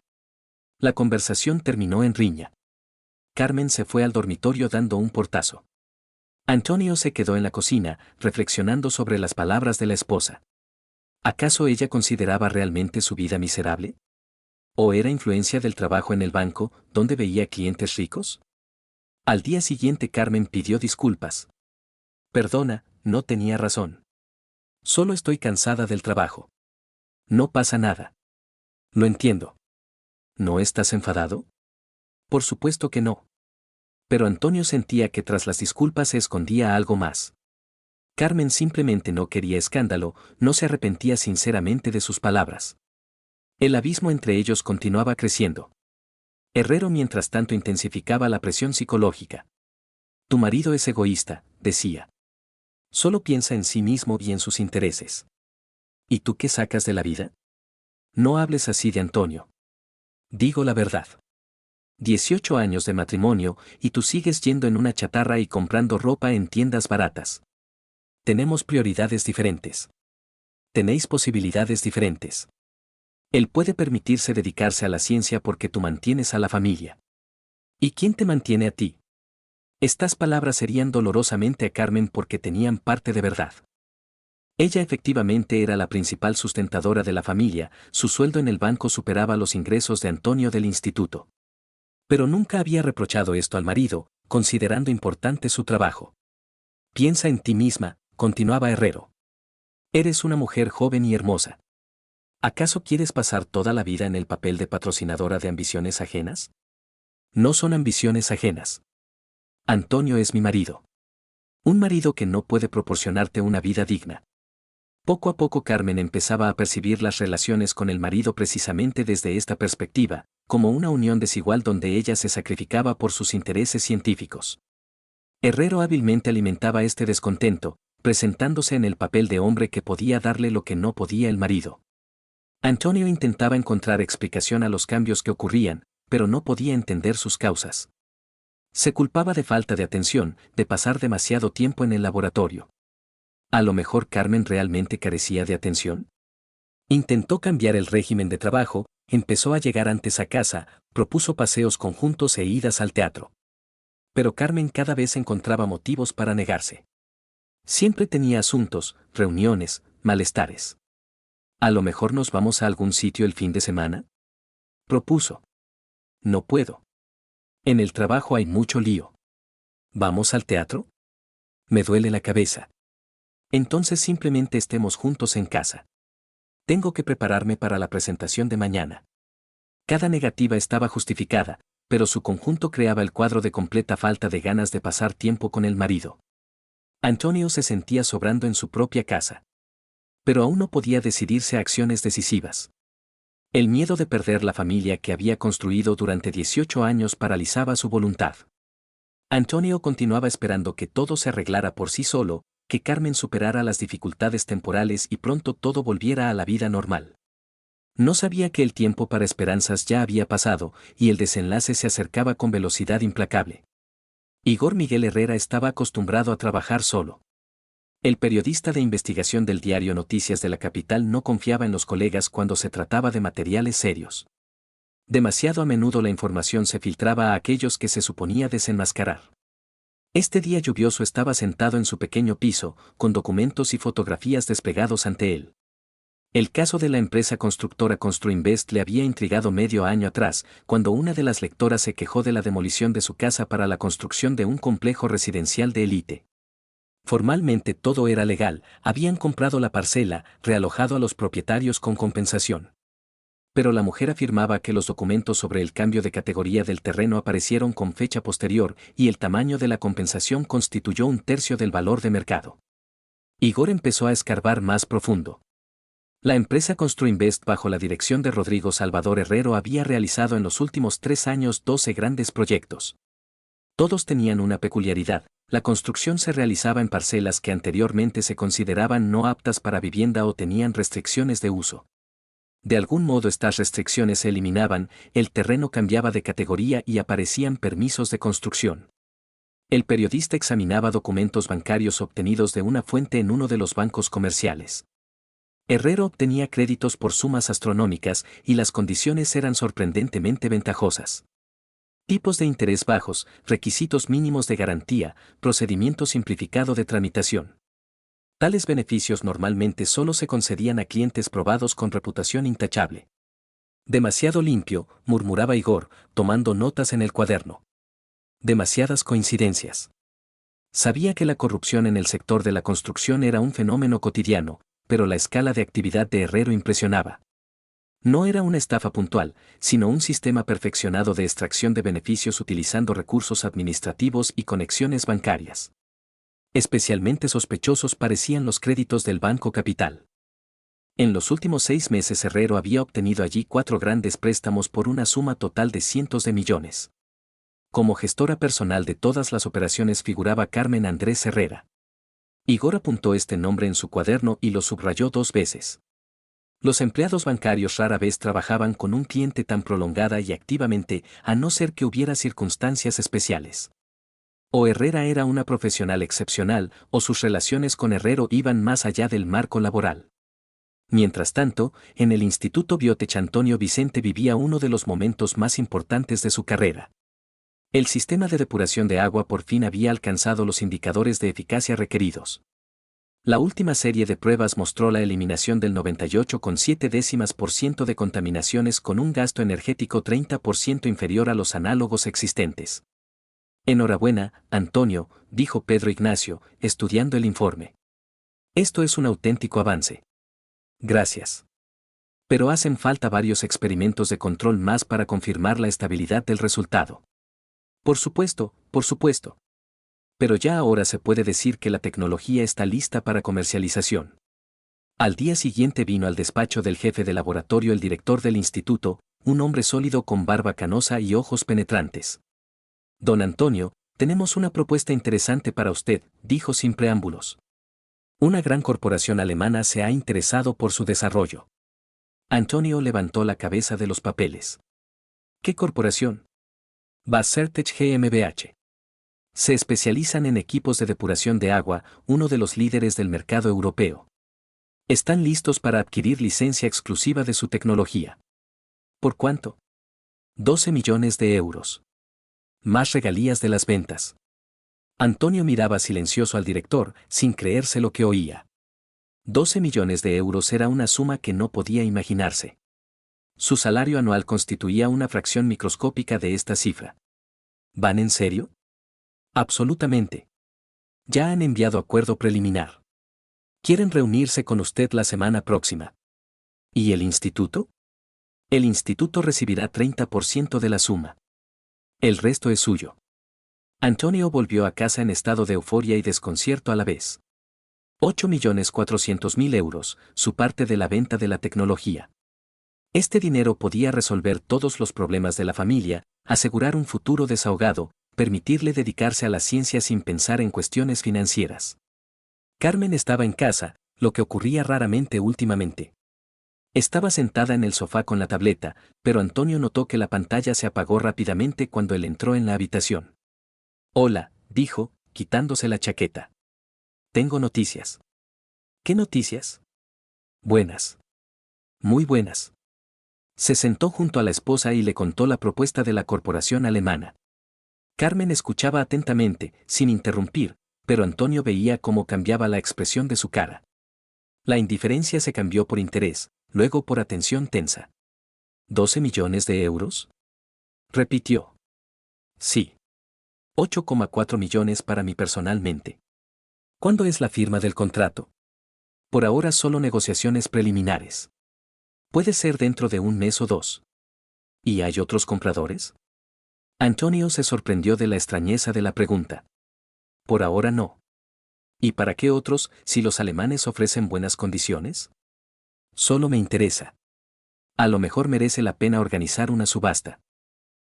A: La conversación terminó en riña. Carmen se fue al dormitorio dando un portazo. Antonio se quedó en la cocina, reflexionando sobre las palabras de la esposa. ¿Acaso ella consideraba realmente su vida miserable? ¿O era influencia del trabajo en el banco, donde veía clientes ricos? Al día siguiente Carmen pidió disculpas. Perdona, no tenía razón. Solo estoy cansada del trabajo. No pasa nada. Lo entiendo. ¿No estás enfadado? Por supuesto que no. Pero Antonio sentía que tras las disculpas se escondía algo más. Carmen simplemente no quería escándalo, no se arrepentía sinceramente de sus palabras. El abismo entre ellos continuaba creciendo. Herrero mientras tanto intensificaba la presión psicológica. Tu marido es egoísta, decía. Solo piensa en sí mismo y en sus intereses. ¿Y tú qué sacas de la vida? No hables así de Antonio. Digo la verdad. 18 años de matrimonio y tú sigues yendo en una chatarra y comprando ropa en tiendas baratas. Tenemos prioridades diferentes. Tenéis posibilidades diferentes. Él puede permitirse dedicarse a la ciencia porque tú mantienes a la familia. ¿Y quién te mantiene a ti? Estas palabras herían dolorosamente a Carmen porque tenían parte de verdad. Ella efectivamente era la principal sustentadora de la familia, su sueldo en el banco superaba los ingresos de Antonio del instituto. Pero nunca había reprochado esto al marido, considerando importante su trabajo. Piensa en ti misma, continuaba Herrero. Eres una mujer joven y hermosa. ¿Acaso quieres pasar toda la vida en el papel de patrocinadora de ambiciones ajenas? No son ambiciones ajenas. Antonio es mi marido. Un marido que no puede proporcionarte una vida digna. Poco a poco Carmen empezaba a percibir las relaciones con el marido precisamente desde esta perspectiva, como una unión desigual donde ella se sacrificaba por sus intereses científicos. Herrero hábilmente alimentaba este descontento, presentándose en el papel de hombre que podía darle lo que no podía el marido. Antonio intentaba encontrar explicación a los cambios que ocurrían, pero no podía entender sus causas. Se culpaba de falta de atención, de pasar demasiado tiempo en el laboratorio. ¿A lo mejor Carmen realmente carecía de atención? Intentó cambiar el régimen de trabajo, empezó a llegar antes a casa, propuso paseos conjuntos e idas al teatro. Pero Carmen cada vez encontraba motivos para negarse. Siempre tenía asuntos, reuniones, malestares. ¿A lo mejor nos vamos a algún sitio el fin de semana? Propuso. No puedo. En el trabajo hay mucho lío. ¿Vamos al teatro? Me duele la cabeza. Entonces simplemente estemos juntos en casa. Tengo que prepararme para la presentación de mañana. Cada negativa estaba justificada, pero su conjunto creaba el cuadro de completa falta de ganas de pasar tiempo con el marido. Antonio se sentía sobrando en su propia casa. Pero aún no podía decidirse a acciones decisivas. El miedo de perder la familia que había construido durante 18 años paralizaba su voluntad. Antonio continuaba esperando que todo se arreglara por sí solo, que Carmen superara las dificultades temporales y pronto todo volviera a la vida normal. No sabía que el tiempo para esperanzas ya había pasado, y el desenlace se acercaba con velocidad implacable. Igor Miguel Herrera estaba acostumbrado a trabajar solo. El periodista de investigación del diario Noticias de la Capital no confiaba en los colegas cuando se trataba de materiales serios. Demasiado a menudo la información se filtraba a aquellos que se suponía desenmascarar. Este día lluvioso estaba sentado en su pequeño piso, con documentos y fotografías desplegados ante él. El caso de la empresa constructora Construinvest le había intrigado medio año atrás, cuando una de las lectoras se quejó de la demolición de su casa para la construcción de un complejo residencial de élite. Formalmente todo era legal, habían comprado la parcela, realojado a los propietarios con compensación. Pero la mujer afirmaba que los documentos sobre el cambio de categoría del terreno aparecieron con fecha posterior y el tamaño de la compensación constituyó un tercio del valor de mercado. Igor empezó a escarbar más profundo. La empresa Construinvest bajo la dirección de Rodrigo Salvador Herrero había realizado en los últimos 3 años 12 grandes proyectos. Todos tenían una peculiaridad: la construcción se realizaba en parcelas que anteriormente se consideraban no aptas para vivienda o tenían restricciones de uso. De algún modo estas restricciones se eliminaban, el terreno cambiaba de categoría y aparecían permisos de construcción. El periodista examinaba documentos bancarios obtenidos de una fuente en uno de los bancos comerciales. Herrero obtenía créditos por sumas astronómicas y las condiciones eran sorprendentemente ventajosas. Tipos de interés bajos, requisitos mínimos de garantía, procedimiento simplificado de tramitación. Tales beneficios normalmente solo se concedían a clientes probados con reputación intachable. Demasiado limpio, murmuraba Igor, tomando notas en el cuaderno. Demasiadas coincidencias. Sabía que la corrupción en el sector de la construcción era un fenómeno cotidiano, pero la escala de actividad de Herrero impresionaba. No era una estafa puntual, sino un sistema perfeccionado de extracción de beneficios utilizando recursos administrativos y conexiones bancarias. Especialmente sospechosos parecían los créditos del Banco Capital. En los últimos 6 meses Herrero había obtenido allí 4 grandes préstamos por una suma total de cientos de millones. Como gestora personal de todas las operaciones figuraba Carmen Andrés Herrera. Igor apuntó este nombre en su cuaderno y lo subrayó 2 veces. Los empleados bancarios rara vez trabajaban con un cliente tan prolongada y activamente, a no ser que hubiera circunstancias especiales. O Herrera era una profesional excepcional, o sus relaciones con Herrero iban más allá del marco laboral. Mientras tanto, en el Instituto Biotech Antonio Vicente vivía uno de los momentos más importantes de su carrera. El sistema de depuración de agua por fin había alcanzado los indicadores de eficacia requeridos. La última serie de pruebas mostró la eliminación del 98,7% de contaminaciones con un gasto energético 30% inferior a los análogos existentes. Enhorabuena, Antonio, dijo Pedro Ignacio, estudiando el informe. Esto es un auténtico avance. Gracias. Pero hacen falta varios experimentos de control más para confirmar la estabilidad del resultado. Por supuesto, por supuesto. Pero ya ahora se puede decir que la tecnología está lista para comercialización. Al día siguiente vino al despacho del jefe de laboratorio el director del instituto, un hombre sólido con barba canosa y ojos penetrantes. Don Antonio, tenemos una propuesta interesante para usted, dijo sin preámbulos. Una gran corporación alemana se ha interesado por su desarrollo. Antonio levantó la cabeza de los papeles. ¿Qué corporación? Basertech GmbH. Se especializan en equipos de depuración de agua, uno de los líderes del mercado europeo. Están listos para adquirir licencia exclusiva de su tecnología. ¿Por cuánto? 12 millones de euros. Más regalías de las ventas. Antonio miraba silencioso al director, sin creerse lo que oía. 12 millones de euros era una suma que no podía imaginarse. Su salario anual constituía una fracción microscópica de esta cifra. ¿Van en serio? Absolutamente. Ya han enviado acuerdo preliminar. Quieren reunirse con usted la semana próxima. ¿Y el instituto? El instituto recibirá 30% de la suma. El resto es suyo. Antonio volvió a casa en estado de euforia y desconcierto a la vez. 8.400.000 euros, su parte de la venta de la tecnología. Este dinero podía resolver todos los problemas de la familia, asegurar un futuro desahogado, permitirle dedicarse a la ciencia sin pensar en cuestiones financieras. Carmen estaba en casa, lo que ocurría raramente últimamente. Estaba sentada en el sofá con la tableta, pero Antonio notó que la pantalla se apagó rápidamente cuando él entró en la habitación. Hola, dijo, quitándose la chaqueta. Tengo noticias. ¿Qué noticias? Buenas. Muy buenas. Se sentó junto a la esposa y le contó la propuesta de la corporación alemana. Carmen escuchaba atentamente, sin interrumpir, pero Antonio veía cómo cambiaba la expresión de su cara. La indiferencia se cambió por interés, luego por atención tensa. ¿12 millones de euros? Repitió. Sí. 8,4 millones para mí personalmente. ¿Cuándo es la firma del contrato? Por ahora solo negociaciones preliminares. Puede ser dentro de un mes o dos. ¿Y hay otros compradores? Antonio se sorprendió de la extrañeza de la pregunta. Por ahora no. ¿Y para qué otros, si los alemanes ofrecen buenas condiciones? Solo me interesa. A lo mejor merece la pena organizar una subasta.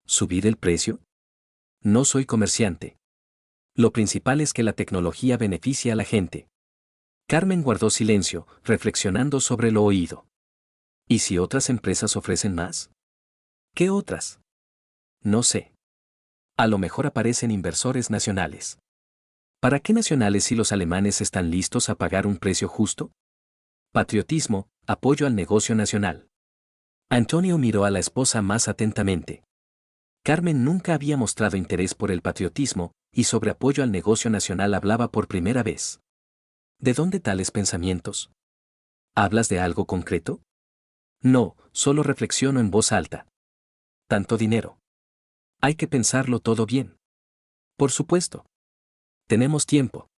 A: ¿Subir el precio? No soy comerciante. Lo principal es que la tecnología beneficia a la gente. Carmen guardó silencio, reflexionando sobre lo oído. ¿Y si otras empresas ofrecen más? ¿Qué otras? No sé. A lo mejor aparecen inversores nacionales. ¿Para qué nacionales si los alemanes están listos a pagar un precio justo? Patriotismo, apoyo al negocio nacional. Antonio miró a la esposa más atentamente. Carmen nunca había mostrado interés por el patriotismo, y sobre apoyo al negocio nacional hablaba por primera vez. ¿De dónde tales pensamientos? ¿Hablas de algo concreto? No, solo reflexiono en voz alta. ¿Tanto dinero? Hay que pensarlo todo bien. Por supuesto. Tenemos tiempo.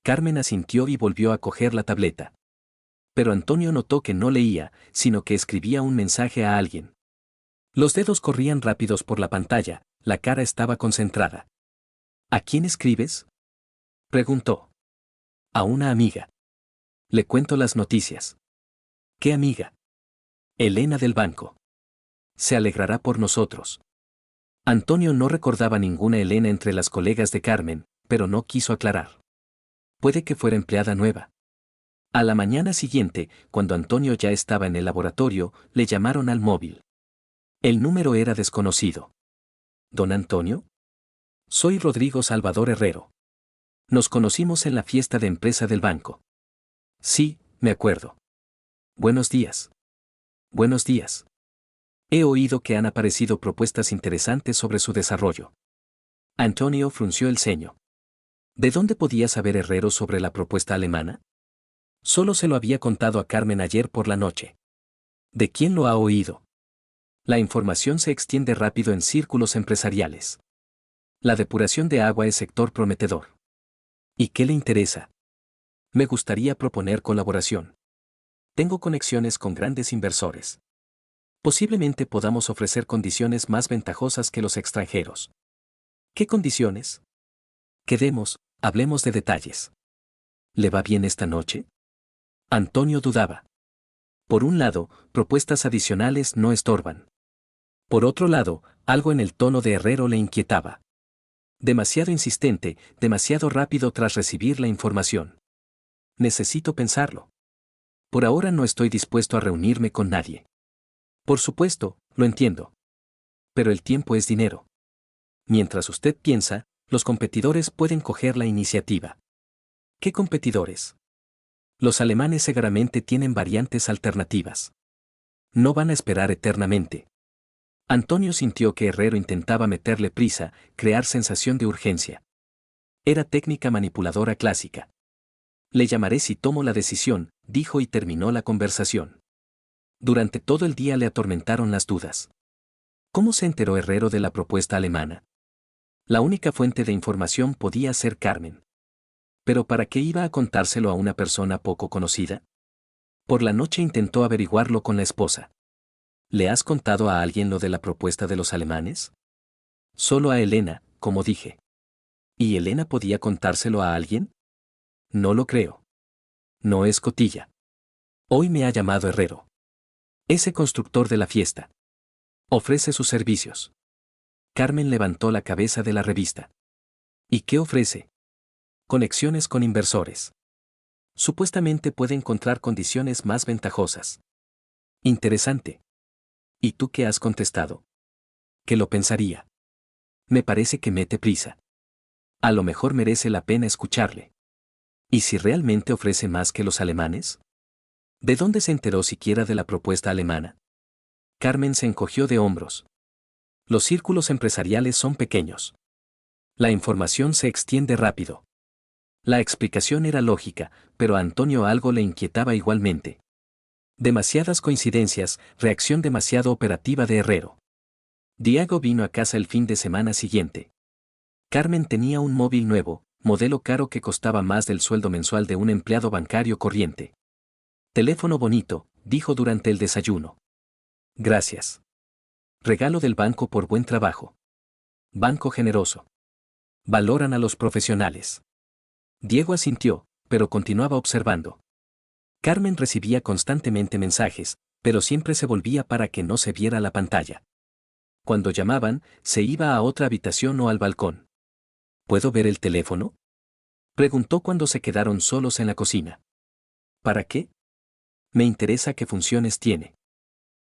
A: Carmen asintió y volvió a coger la tableta. Pero Antonio notó que no leía, sino que escribía un mensaje a alguien. Los dedos corrían rápidos por la pantalla, la cara estaba concentrada. ¿A quién escribes? Preguntó. A una amiga. Le cuento las noticias. ¿Qué amiga? Elena del banco. Se alegrará por nosotros. Antonio no recordaba ninguna Elena entre las colegas de Carmen, pero no quiso aclarar. Puede que fuera empleada nueva. A la mañana siguiente, cuando Antonio ya estaba en el laboratorio, le llamaron al móvil. El número era desconocido. ¿Don Antonio? Soy Rodrigo Salvador Herrero. Nos conocimos en la fiesta de empresa del banco. Sí, me acuerdo. Buenos días. Buenos días. He oído que han aparecido propuestas interesantes sobre su desarrollo. Antonio frunció el ceño. ¿De dónde podía saber Herrero sobre la propuesta alemana? Solo se lo había contado a Carmen ayer por la noche. ¿De quién lo ha oído? La información se extiende rápido en círculos empresariales. La depuración de agua es sector prometedor. ¿Y qué le interesa? Me gustaría proponer colaboración. Tengo conexiones con grandes inversores. Posiblemente podamos ofrecer condiciones más ventajosas que los extranjeros. ¿Qué condiciones? Quedemos, hablemos de detalles. ¿Le va bien esta noche? Antonio dudaba. Por un lado, propuestas adicionales no estorban. Por otro lado, algo en el tono de Herrero le inquietaba. Demasiado insistente, demasiado rápido tras recibir la información. Necesito pensarlo. Por ahora no estoy dispuesto a reunirme con nadie. Por supuesto, lo entiendo. Pero el tiempo es dinero. Mientras usted piensa, los competidores pueden coger la iniciativa. ¿Qué competidores? Los alemanes seguramente tienen variantes alternativas. No van a esperar eternamente. Antonio sintió que Herrero intentaba meterle prisa, crear sensación de urgencia. Era técnica manipuladora clásica. Le llamaré si tomo la decisión, dijo y terminó la conversación. Durante todo el día le atormentaron las dudas. ¿Cómo se enteró Herrero de la propuesta alemana? La única fuente de información podía ser Carmen. ¿Pero para qué iba a contárselo a una persona poco conocida? Por la noche intentó averiguarlo con la esposa. ¿Le has contado a alguien lo de la propuesta de los alemanes? Solo a Elena, como dije. ¿Y Elena podía contárselo a alguien? No lo creo. No es cotilla. Hoy me ha llamado Herrero. Ese constructor de la fiesta. Ofrece sus servicios. Carmen levantó la cabeza de la revista. ¿Y qué ofrece? Conexiones con inversores. Supuestamente puede encontrar condiciones más ventajosas. Interesante. ¿Y tú qué has contestado? ¿Qué lo pensaría? Me parece que mete prisa. A lo mejor merece la pena escucharle. ¿Y si realmente ofrece más que los alemanes? ¿De dónde se enteró siquiera de la propuesta alemana? Carmen se encogió de hombros. Los círculos empresariales son pequeños. La información se extiende rápido. La explicación era lógica, pero a Antonio algo le inquietaba igualmente. Demasiadas coincidencias, reacción demasiado operativa de Herrero. Diego vino a casa el fin de semana siguiente. Carmen tenía un móvil nuevo, modelo caro que costaba más del sueldo mensual de un empleado bancario corriente. Teléfono bonito, dijo durante el desayuno. Gracias. Regalo del banco por buen trabajo. Banco generoso. Valoran a los profesionales. Diego asintió, pero continuaba observando. Carmen recibía constantemente mensajes, pero siempre se volvía para que no se viera la pantalla. Cuando llamaban, se iba a otra habitación o al balcón. ¿Puedo ver el teléfono?, preguntó cuando se quedaron solos en la cocina. ¿Para qué? Me interesa qué funciones tiene.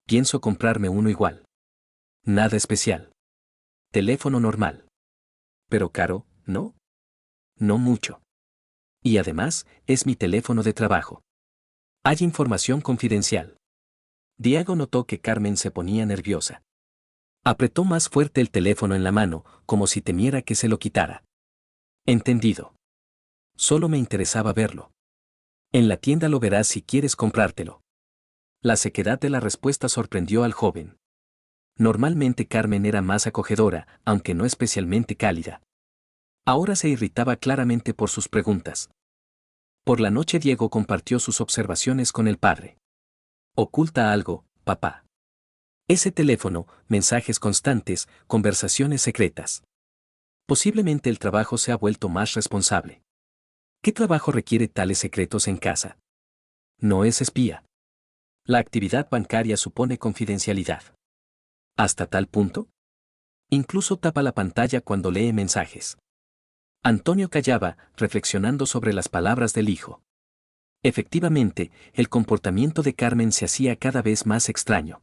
A: Pienso comprarme uno igual. Nada especial. Teléfono normal. Pero caro, ¿no? No mucho. Y además, es mi teléfono de trabajo. Hay información confidencial. Diego notó que Carmen se ponía nerviosa. Apretó más fuerte el teléfono en la mano, como si temiera que se lo quitara. Entendido. Solo me interesaba verlo. En la tienda lo verás si quieres comprártelo. La sequedad de la respuesta sorprendió al joven. Normalmente Carmen era más acogedora, aunque no especialmente cálida. Ahora se irritaba claramente por sus preguntas. Por la noche Diego compartió sus observaciones con el padre. Oculta algo, papá. Ese teléfono, mensajes constantes, conversaciones secretas. Posiblemente el trabajo se ha vuelto más responsable. ¿Qué trabajo requiere tales secretos en casa? No es espía. La actividad bancaria supone confidencialidad. ¿Hasta tal punto? Incluso tapa la pantalla cuando lee mensajes. Antonio callaba, reflexionando sobre las palabras del hijo. Efectivamente, el comportamiento de Carmen se hacía cada vez más extraño.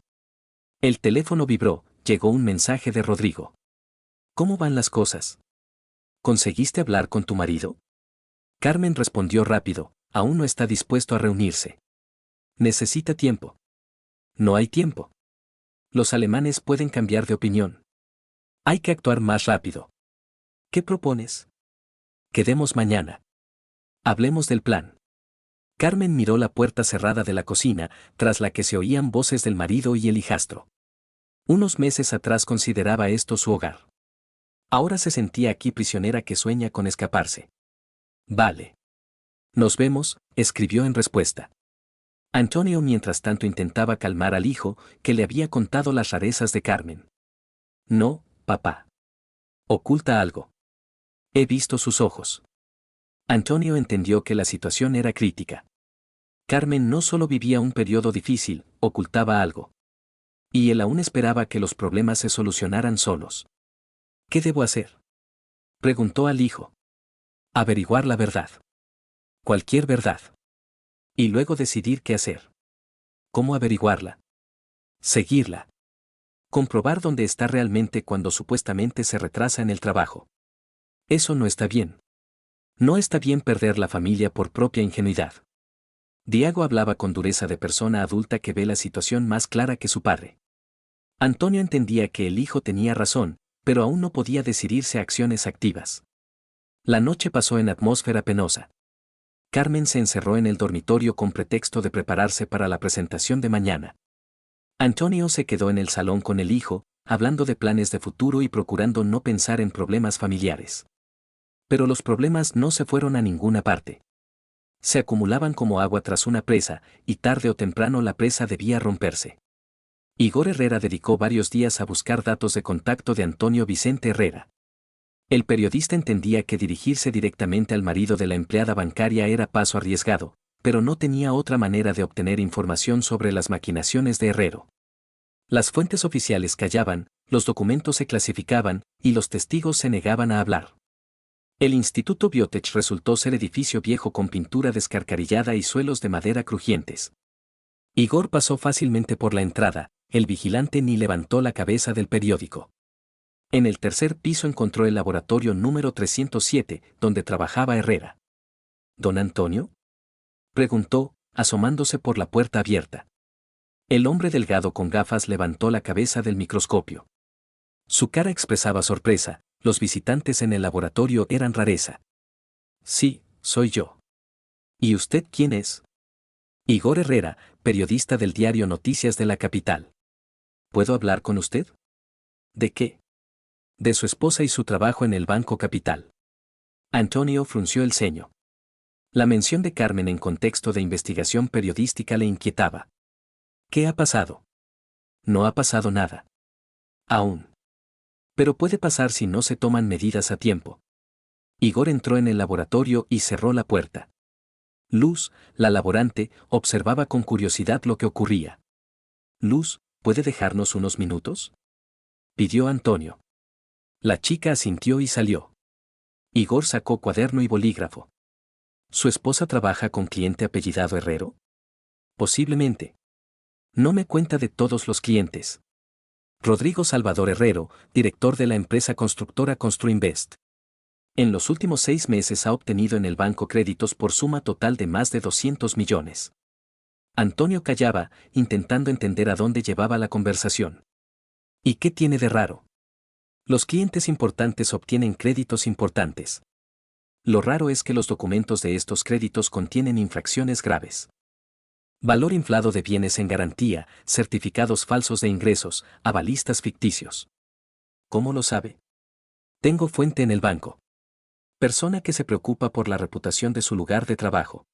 A: El teléfono vibró, llegó un mensaje de Rodrigo. ¿Cómo van las cosas? ¿Conseguiste hablar con tu marido? Carmen respondió rápido, aún no está dispuesto a reunirse. Necesita tiempo. No hay tiempo. Los alemanes pueden cambiar de opinión. Hay que actuar más rápido. ¿Qué propones? Quedemos mañana. Hablemos del plan. Carmen miró la puerta cerrada de la cocina, tras la que se oían voces del marido y el hijastro. Unos meses atrás consideraba esto su hogar. Ahora se sentía aquí prisionera que sueña con escaparse. Vale. Nos vemos, escribió en respuesta. Antonio mientras tanto intentaba calmar al hijo, que le había contado las rarezas de Carmen. No, papá. Oculta algo. He visto sus ojos. Antonio entendió que la situación era crítica. Carmen no solo vivía un periodo difícil, ocultaba algo. Y él aún esperaba que los problemas se solucionaran solos. ¿Qué debo hacer?, preguntó al hijo. Averiguar la verdad. Cualquier verdad. Y luego decidir qué hacer. ¿Cómo averiguarla? Seguirla. Comprobar dónde está realmente cuando supuestamente se retrasa en el trabajo. Eso no está bien. No está bien perder la familia por propia ingenuidad. Diego hablaba con dureza de persona adulta que ve la situación más clara que su padre. Antonio entendía que el hijo tenía razón, pero aún no podía decidirse a acciones activas. La noche pasó en atmósfera penosa. Carmen se encerró en el dormitorio con pretexto de prepararse para la presentación de mañana. Antonio se quedó en el salón con el hijo, hablando de planes de futuro y procurando no pensar en problemas familiares. Pero los problemas no se fueron a ninguna parte. Se acumulaban como agua tras una presa, y tarde o temprano la presa debía romperse. Igor Herrera dedicó varios días a buscar datos de contacto de Antonio Vicente Herrera. El periodista entendía que dirigirse directamente al marido de la empleada bancaria era paso arriesgado, pero no tenía otra manera de obtener información sobre las maquinaciones de Herrero. Las fuentes oficiales callaban, los documentos se clasificaban, y los testigos se negaban a hablar. El Instituto Biotech resultó ser edificio viejo con pintura descarcarillada y suelos de madera crujientes. Igor pasó fácilmente por la entrada, el vigilante ni levantó la cabeza del periódico. En el tercer piso encontró el laboratorio número 307, donde trabajaba Herrera. ¿Don Antonio?, preguntó, asomándose por la puerta abierta. El hombre delgado con gafas levantó la cabeza del microscopio. Su cara expresaba sorpresa, los visitantes en el laboratorio eran rareza. Sí, soy yo. ¿Y usted quién es? Igor Herrera, periodista del diario Noticias de la Capital. ¿Puedo hablar con usted? ¿De qué? De su esposa y su trabajo en el Banco Capital. Antonio frunció el ceño. La mención de Carmen en contexto de investigación periodística le inquietaba. ¿Qué ha pasado? No ha pasado nada. Aún. Pero puede pasar si no se toman medidas a tiempo. Igor entró en el laboratorio y cerró la puerta. Luz, la laborante, observaba con curiosidad lo que ocurría. Luz, ¿puede dejarnos unos minutos?, pidió Antonio. La chica asintió y salió. Igor sacó cuaderno y bolígrafo. ¿Su esposa trabaja con cliente apellidado Herrero? Posiblemente. No me cuenta de todos los clientes. Rodrigo Salvador Herrero, director de la empresa constructora Construinvest. En los últimos 6 meses ha obtenido en el banco créditos por suma total de más de 200 millones. Antonio callaba, intentando entender a dónde llevaba la conversación. ¿Y qué tiene de raro? Los clientes importantes obtienen créditos importantes. Lo raro es que los documentos de estos créditos contienen infracciones graves. Valor inflado de bienes en garantía, certificados falsos de ingresos, avalistas ficticios. ¿Cómo lo sabe? Tengo fuente en el banco. Persona que se preocupa por la reputación de su lugar de trabajo.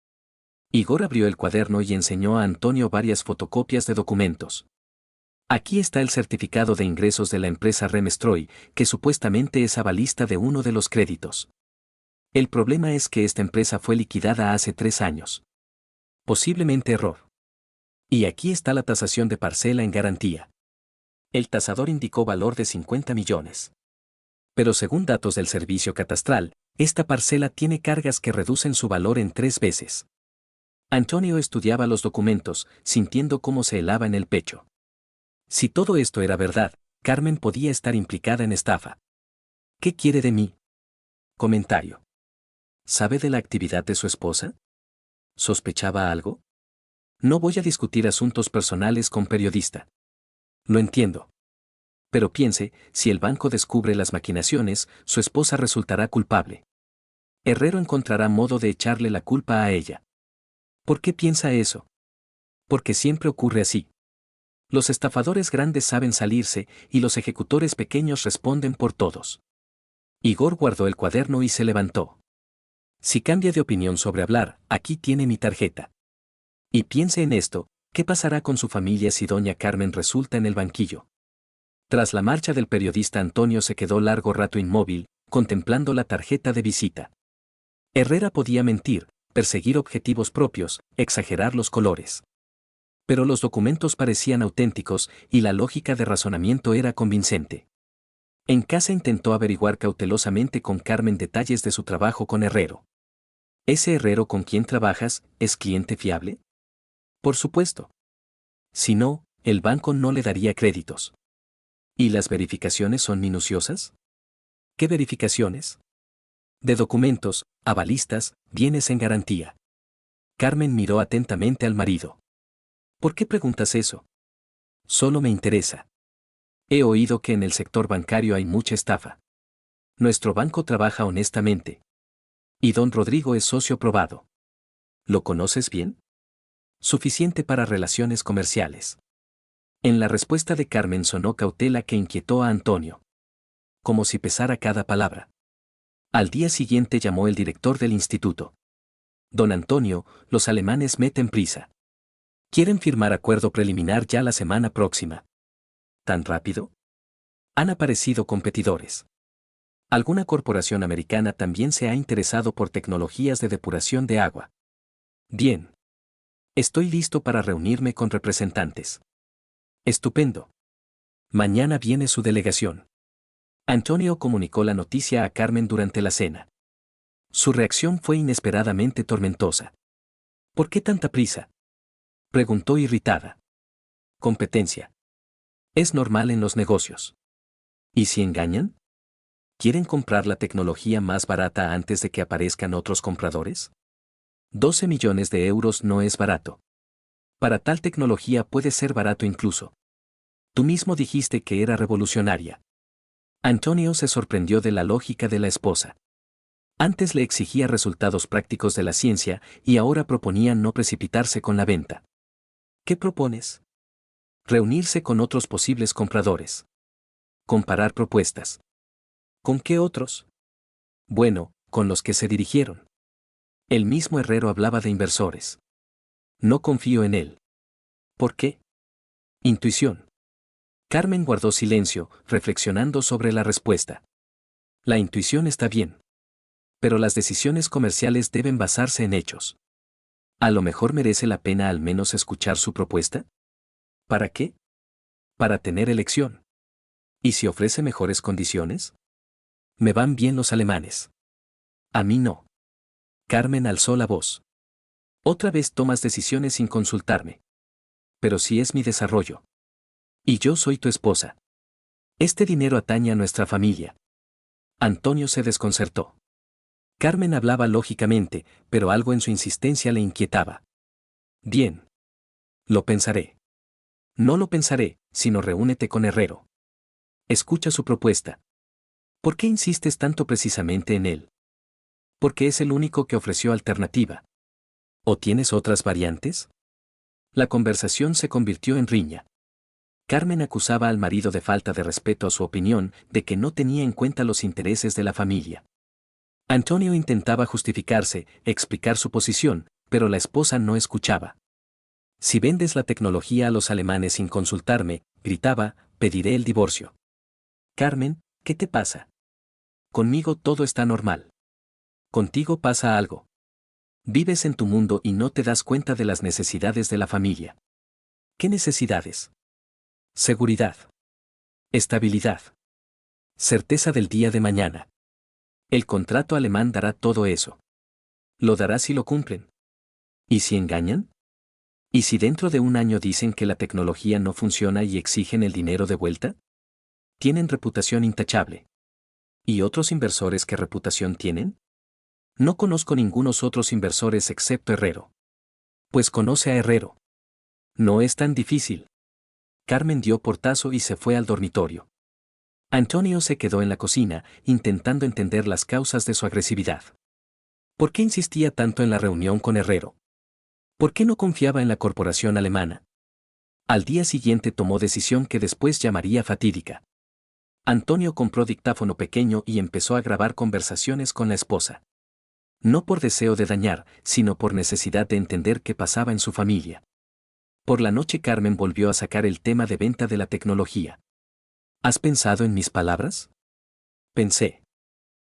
A: Igor abrió el cuaderno y enseñó a Antonio varias fotocopias de documentos. Aquí está el certificado de ingresos de la empresa Remestroy, que supuestamente es avalista de uno de los créditos. El problema es que esta empresa fue liquidada hace 3 años. Posiblemente error. Y aquí está la tasación de parcela en garantía. El tasador indicó valor de 50 millones. Pero según datos del servicio catastral, esta parcela tiene cargas que reducen su valor en 3 veces. Antonio estudiaba los documentos, sintiendo cómo se helaba en el pecho. Si todo esto era verdad, Carmen podía estar implicada en estafa. ¿Qué quiere de mí? Comentario. ¿Sabe de la actividad de su esposa? ¿Sospechaba algo? No voy a discutir asuntos personales con periodista. Lo entiendo. Pero piense, si el banco descubre las maquinaciones, su esposa resultará culpable. Herrero encontrará modo de echarle la culpa a ella. ¿Por qué piensa eso? Porque siempre ocurre así. Los estafadores grandes saben salirse y los ejecutores pequeños responden por todos. Igor guardó el cuaderno y se levantó. Si cambia de opinión sobre hablar, aquí tiene mi tarjeta. Y piense en esto, ¿qué pasará con su familia si doña Carmen resulta en el banquillo? Tras la marcha del periodista Antonio se quedó largo rato inmóvil, contemplando la tarjeta de visita. Herrera podía mentir, perseguir objetivos propios, exagerar los colores. Pero los documentos parecían auténticos y la lógica de razonamiento era convincente. En casa intentó averiguar cautelosamente con Carmen detalles de su trabajo con Herrero. ¿Ese Herrero con quien trabajas es cliente fiable? Por supuesto. Si no, el banco no le daría créditos. ¿Y las verificaciones son minuciosas? ¿Qué verificaciones? De documentos, avalistas, bienes en garantía. Carmen miró atentamente al marido. ¿Por qué preguntas eso? Solo me interesa. He oído que en el sector bancario hay mucha estafa. Nuestro banco trabaja honestamente. Y don Rodrigo es socio probado. ¿Lo conoces bien? Suficiente para relaciones comerciales. En la respuesta de Carmen sonó cautela que inquietó a Antonio. Como si pesara cada palabra. Al día siguiente llamó el director del instituto. Don Antonio, los alemanes meten prisa. Quieren firmar acuerdo preliminar ya la semana próxima. ¿Tan rápido? Han aparecido competidores. Alguna corporación americana también se ha interesado por tecnologías de depuración de agua. Bien. Estoy listo para reunirme con representantes. Estupendo. Mañana viene su delegación. Antonio comunicó la noticia a Carmen durante la cena. Su reacción fue inesperadamente tormentosa. ¿Por qué tanta prisa? Preguntó irritada. Competencia. Es normal en los negocios. ¿Y si engañan? ¿Quieren comprar la tecnología más barata antes de que aparezcan otros compradores? 12 millones de euros no es barato. Para tal tecnología puede ser barato incluso. Tú mismo dijiste que era revolucionaria. Antonio se sorprendió de la lógica de la esposa. Antes le exigía resultados prácticos de la ciencia y ahora proponía no precipitarse con la venta. ¿Qué propones? Reunirse con otros posibles compradores. Comparar propuestas. ¿Con qué otros? Bueno, con los que se dirigieron. El mismo Herrero hablaba de inversores. No confío en él. ¿Por qué? Intuición. Carmen guardó silencio, reflexionando sobre la respuesta. La intuición está bien. Pero las decisiones comerciales deben basarse en hechos. ¿A lo mejor merece la pena al menos escuchar su propuesta? ¿Para qué? Para tener elección. ¿Y si ofrece mejores condiciones? Me van bien los alemanes. A mí no. Carmen alzó la voz. Otra vez tomas decisiones sin consultarme. Pero si es mi desarrollo. Y yo soy tu esposa. Este dinero atañe a nuestra familia. Antonio se desconcertó. Carmen hablaba lógicamente, pero algo en su insistencia le inquietaba. Bien. Lo pensaré. No lo pensaré, sino reúnete con Herrero. Escucha su propuesta. ¿Por qué insistes tanto precisamente en él? Porque es el único que ofreció alternativa. ¿O tienes otras variantes? La conversación se convirtió en riña. Carmen acusaba al marido de falta de respeto a su opinión, de que no tenía en cuenta los intereses de la familia. Antonio intentaba justificarse, explicar su posición, pero la esposa no escuchaba. Si vendes la tecnología a los alemanes sin consultarme, gritaba, pediré el divorcio. Carmen, ¿qué te pasa? Conmigo todo está normal. Contigo pasa algo. Vives en tu mundo y no te das cuenta de las necesidades de la familia. ¿Qué necesidades? Seguridad. Estabilidad. Certeza del día de mañana. El contrato alemán dará todo eso. Lo dará si lo cumplen. ¿Y si engañan? ¿Y si dentro de un año dicen que la tecnología no funciona y exigen el dinero de vuelta? Tienen reputación intachable. ¿Y otros inversores qué reputación tienen? No conozco ningunos otros inversores excepto Herrero. Pues conoce a Herrero. No es tan difícil. Carmen dio portazo y se fue al dormitorio. Antonio se quedó en la cocina, intentando entender las causas de su agresividad. ¿Por qué insistía tanto en la reunión con Herrero? ¿Por qué no confiaba en la corporación alemana? Al día siguiente tomó decisión que después llamaría fatídica. Antonio compró dictáfono pequeño y empezó a grabar conversaciones con la esposa. No por deseo de dañar, sino por necesidad de entender qué pasaba en su familia. Por la noche Carmen volvió a sacar el tema de venta de la tecnología. ¿Has pensado en mis palabras? Pensé.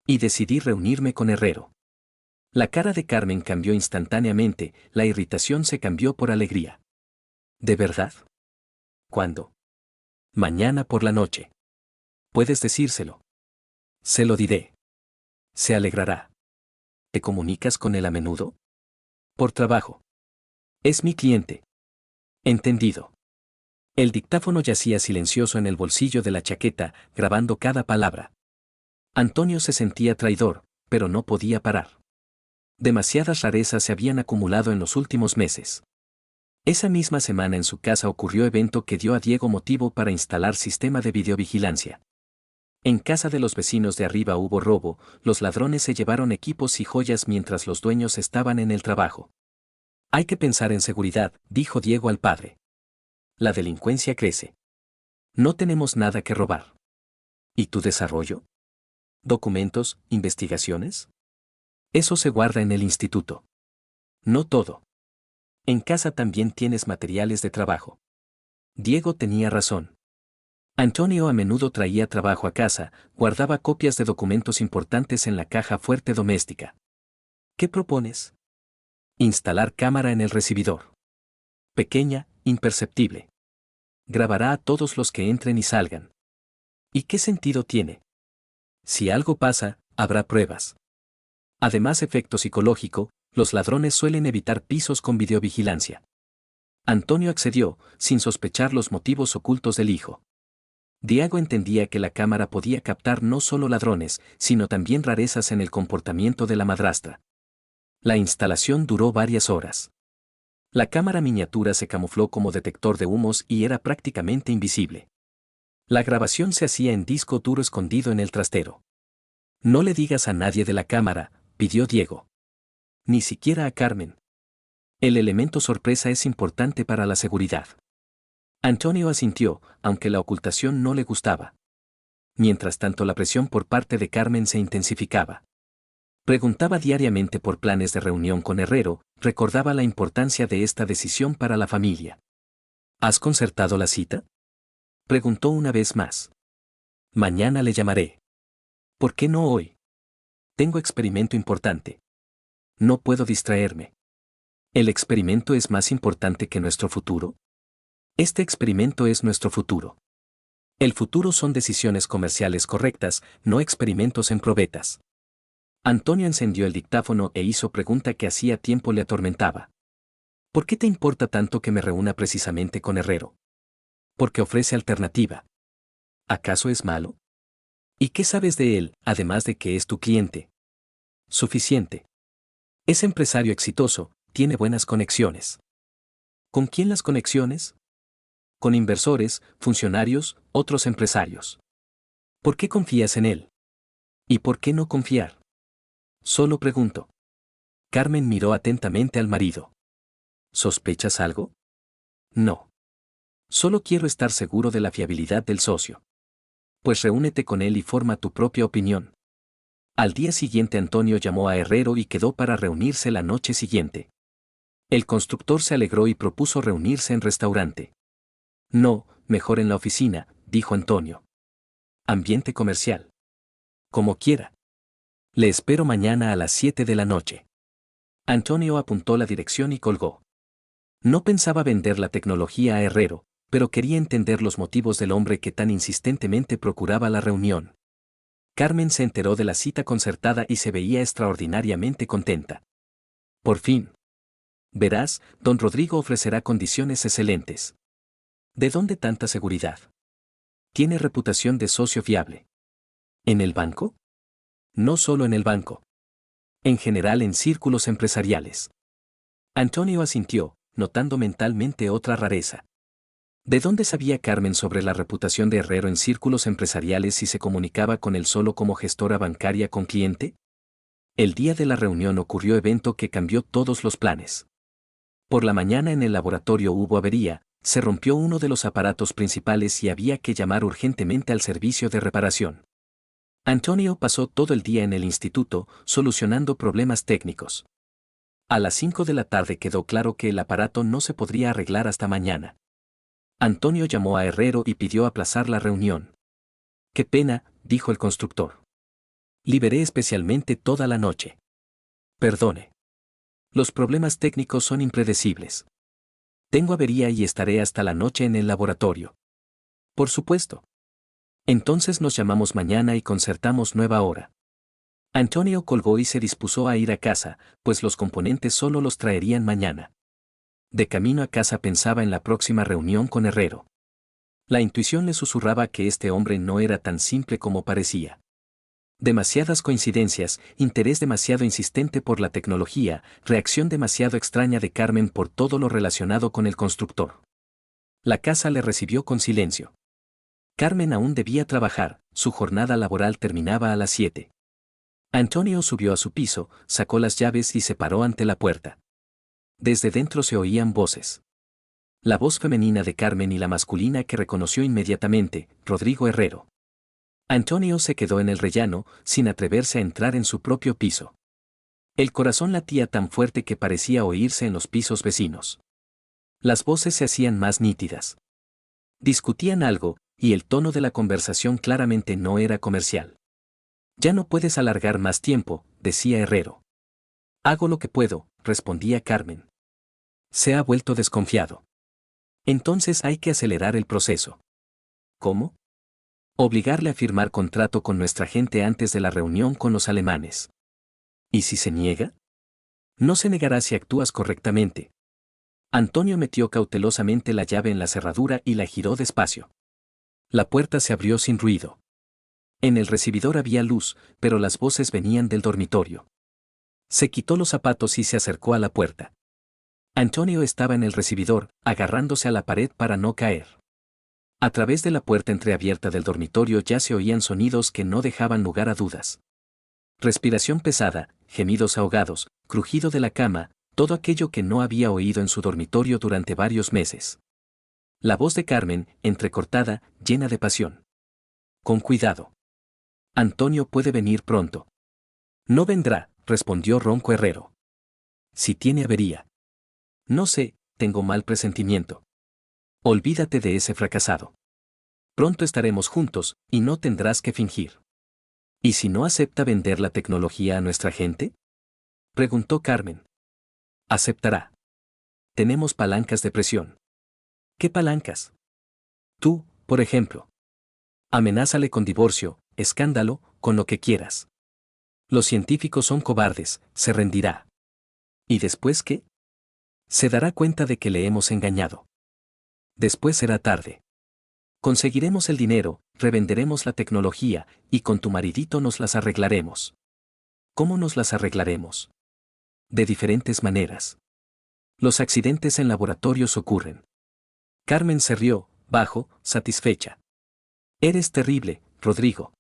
A: Y decidí reunirme con Herrero. La cara de Carmen cambió instantáneamente, la irritación se cambió por alegría. ¿De verdad? ¿Cuándo? Mañana por la noche. Puedes decírselo. Se lo diré. Se alegrará. ¿Te comunicas con él a menudo? Por trabajo. Es mi cliente. Entendido. El dictáfono yacía silencioso en el bolsillo de la chaqueta, grabando cada palabra. Antonio se sentía traidor, pero no podía parar. Demasiadas rarezas se habían acumulado en los últimos meses. Esa misma semana en su casa ocurrió evento que dio a Diego motivo para instalar sistema de videovigilancia. En casa de los vecinos de arriba hubo robo, los ladrones se llevaron equipos y joyas mientras los dueños estaban en el trabajo. Hay que pensar en seguridad, dijo Diego al padre. La delincuencia crece. No tenemos nada que robar. ¿Y tu desarrollo? ¿Documentos, investigaciones? Eso se guarda en el instituto. No todo. En casa también tienes materiales de trabajo. Diego tenía razón. Antonio a menudo traía trabajo a casa, guardaba copias de documentos importantes en la caja fuerte doméstica. ¿Qué propones? Instalar cámara en el recibidor. Pequeña, imperceptible. Grabará a todos los que entren y salgan. ¿Y qué sentido tiene? Si algo pasa, habrá pruebas. Además, efecto psicológico, los ladrones suelen evitar pisos con videovigilancia. Antonio accedió, sin sospechar los motivos ocultos del hijo. Diego entendía que la cámara podía captar no solo ladrones, sino también rarezas en el comportamiento de la madrastra. La instalación duró varias horas. La cámara miniatura se camufló como detector de humos y era prácticamente invisible. La grabación se hacía en disco duro escondido en el trastero. No le digas a nadie de la cámara, pidió Diego. Ni siquiera a Carmen. El elemento sorpresa es importante para la seguridad. Antonio asintió, aunque la ocultación no le gustaba. Mientras tanto, la presión por parte de Carmen se intensificaba. Preguntaba diariamente por planes de reunión con Herrero, recordaba la importancia de esta decisión para la familia. ¿Has concertado la cita? Preguntó una vez más. Mañana le llamaré. ¿Por qué no hoy? Tengo experimento importante. No puedo distraerme. ¿El experimento es más importante que nuestro futuro? Este experimento es nuestro futuro. El futuro son decisiones comerciales correctas, no experimentos en probetas. Antonio encendió el dictáfono e hizo pregunta que hacía tiempo le atormentaba. ¿Por qué te importa tanto que me reúna precisamente con Herrero? Porque ofrece alternativa. ¿Acaso es malo? ¿Y qué sabes de él, además de que es tu cliente? Suficiente. Es empresario exitoso, tiene buenas conexiones. ¿Con quién las conexiones? Con inversores, funcionarios, otros empresarios. ¿Por qué confías en él? ¿Y por qué no confiar? Solo pregunto. Carmen miró atentamente al marido. ¿Sospechas algo? No. Solo quiero estar seguro de la fiabilidad del socio. Pues reúnete con él y forma tu propia opinión. Al día siguiente Antonio llamó a Herrero y quedó para reunirse la noche siguiente. El constructor se alegró y propuso reunirse en restaurante. No, mejor en la oficina, dijo Antonio. Ambiente comercial. Como quiera. Le espero mañana a las 7 de la noche. Antonio apuntó la dirección y colgó. No pensaba vender la tecnología a Herrero, pero quería entender los motivos del hombre que tan insistentemente procuraba la reunión. Carmen se enteró de la cita concertada y se veía extraordinariamente contenta. Por fin. Verás, don Rodrigo ofrecerá condiciones excelentes. ¿De dónde tanta seguridad? Tiene reputación de socio fiable. ¿En el banco? No solo en el banco. En general en círculos empresariales. Antonio asintió, notando mentalmente otra rareza. ¿De dónde sabía Carmen sobre la reputación de Herrero en círculos empresariales si se comunicaba con él solo como gestora bancaria con cliente? El día de la reunión ocurrió evento que cambió todos los planes. Por la mañana en el laboratorio hubo avería, se rompió uno de los aparatos principales y había que llamar urgentemente al servicio de reparación. Antonio pasó todo el día en el instituto, solucionando problemas técnicos. A las 5 de la tarde quedó claro que el aparato no se podría arreglar hasta mañana. Antonio llamó a Herrero y pidió aplazar la reunión. Qué pena, dijo el constructor. Liberé especialmente toda la noche. Perdone. Los problemas técnicos son impredecibles. Tengo avería y estaré hasta la noche en el laboratorio. Por supuesto. Entonces nos llamamos mañana y concertamos nueva hora. Antonio colgó y se dispuso a ir a casa, pues los componentes solo los traerían mañana. De camino a casa pensaba en la próxima reunión con Herrero. La intuición le susurraba que este hombre no era tan simple como parecía. Demasiadas coincidencias, interés demasiado insistente por la tecnología, reacción demasiado extraña de Carmen por todo lo relacionado con el constructor. La casa le recibió con silencio. Carmen aún debía trabajar, su jornada laboral terminaba a las 7. Antonio subió a su piso, sacó las llaves y se paró ante la puerta. Desde dentro se oían voces. La voz femenina de Carmen y la masculina que reconoció inmediatamente, Rodrigo Herrero. Antonio se quedó en el rellano, sin atreverse a entrar en su propio piso. El corazón latía tan fuerte que parecía oírse en los pisos vecinos. Las voces se hacían más nítidas. Discutían algo, y el tono de la conversación claramente no era comercial. Ya no puedes alargar más tiempo, decía Herrero. Hago lo que puedo, respondía Carmen. Se ha vuelto desconfiado. Entonces hay que acelerar el proceso. ¿Cómo? Obligarle a firmar contrato con nuestra gente antes de la reunión con los alemanes. ¿Y si se niega? No se negará si actúas correctamente. Antonio metió cautelosamente la llave en la cerradura y la giró despacio. La puerta se abrió sin ruido. En el recibidor había luz, pero las voces venían del dormitorio. Se quitó los zapatos y se acercó a la puerta. Antonio estaba en el recibidor, agarrándose a la pared para no caer. A través de la puerta entreabierta del dormitorio ya se oían sonidos que no dejaban lugar a dudas. Respiración pesada, gemidos ahogados, crujido de la cama, todo aquello que no había oído en su dormitorio durante varios meses. La voz de Carmen, entrecortada, llena de pasión. Con cuidado. Antonio puede venir pronto. No vendrá, respondió ronco Herrero. Si tiene avería. No sé, tengo mal presentimiento. Olvídate de ese fracasado. Pronto estaremos juntos, y no tendrás que fingir. ¿Y si no acepta vender la tecnología a nuestra gente? Preguntó Carmen. Aceptará. Tenemos palancas de presión. ¿Qué palancas? Tú, por ejemplo. Amenázale con divorcio, escándalo, con lo que quieras. Los científicos son cobardes, se rendirá. ¿Y después qué? Se dará cuenta de que le hemos engañado. Después será tarde. Conseguiremos el dinero, revenderemos la tecnología, y con tu maridito nos las arreglaremos. ¿Cómo nos las arreglaremos? De diferentes maneras. Los accidentes en laboratorios ocurren. Carmen se rió, bajo, satisfecha. Eres terrible, Rodrigo.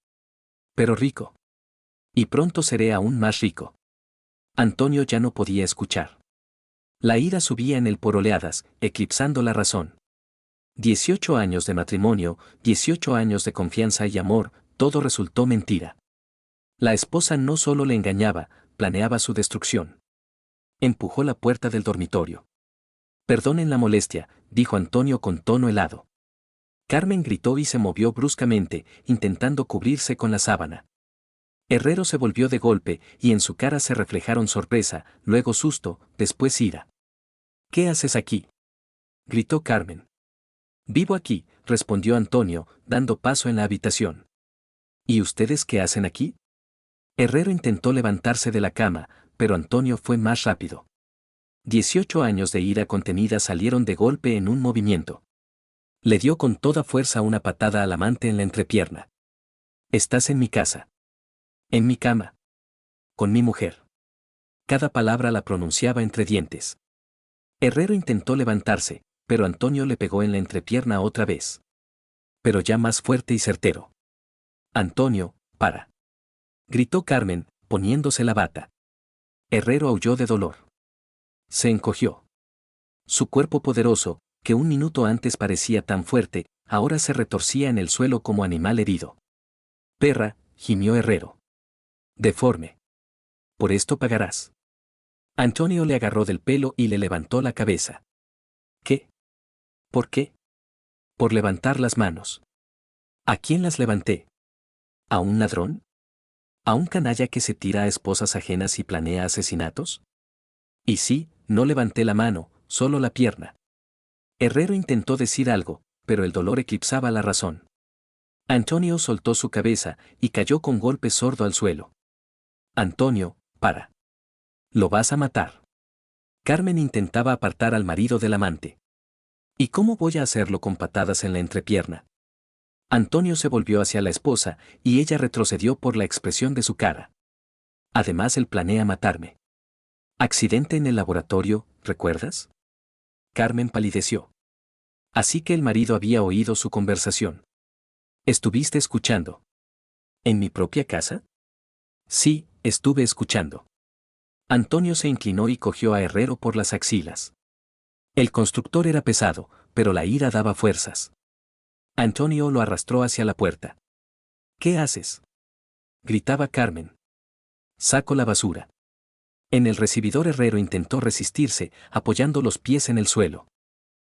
A: Pero rico. Y pronto seré aún más rico. Antonio ya no podía escuchar. La ira subía en él por oleadas, eclipsando la razón. 18 años de matrimonio, 18 años de confianza y amor, todo resultó mentira. La esposa no solo le engañaba, planeaba su destrucción. Empujó la puerta del dormitorio. Perdonen la molestia, dijo Antonio con tono helado. Carmen gritó y se movió bruscamente, intentando cubrirse con la sábana. Herrero se volvió de golpe, y en su cara se reflejaron sorpresa, luego susto, después ira. ¿Qué haces aquí? Gritó Carmen. Vivo aquí, respondió Antonio, dando paso en la habitación. ¿Y ustedes qué hacen aquí? Herrero intentó levantarse de la cama, pero Antonio fue más rápido. 18 años de ira contenida salieron de golpe en un movimiento. Le dio con toda fuerza una patada al amante en la entrepierna. Estás en mi casa. En mi cama. Con mi mujer. Cada palabra la pronunciaba entre dientes. Herrero intentó levantarse, pero Antonio le pegó en la entrepierna otra vez. Pero ya más fuerte y certero. Antonio, para. Gritó Carmen, poniéndose la bata. Herrero aulló de dolor. Se encogió. Su cuerpo poderoso, que un minuto antes parecía tan fuerte, ahora se retorcía en el suelo como animal herido. Perra, gimió Herrero. Deforme. Por esto pagarás. Antonio le agarró del pelo y le levantó la cabeza. ¿Qué? ¿Por qué? Por levantar las manos. ¿A quién las levanté? ¿A un ladrón? ¿A un canalla que se tira a esposas ajenas y planea asesinatos? Y sí, no levanté la mano, solo la pierna. Herrero intentó decir algo, pero el dolor eclipsaba la razón. Antonio soltó su cabeza y cayó con golpe sordo al suelo. Antonio, para. Lo vas a matar. Carmen intentaba apartar al marido del amante. ¿Y cómo voy a hacerlo con patadas en la entrepierna? Antonio se volvió hacia la esposa, y ella retrocedió por la expresión de su cara. Además él planea matarme. Accidente en el laboratorio, ¿recuerdas? Carmen palideció. Así que el marido había oído su conversación. ¿Estuviste escuchando? ¿En mi propia casa? Sí, estuve escuchando. Antonio se inclinó y cogió a Herrero por las axilas. El constructor era pesado, pero la ira daba fuerzas. Antonio lo arrastró hacia la puerta. ¿Qué haces? Gritaba Carmen. Saco la basura. En el recibidor Herrero intentó resistirse, apoyando los pies en el suelo.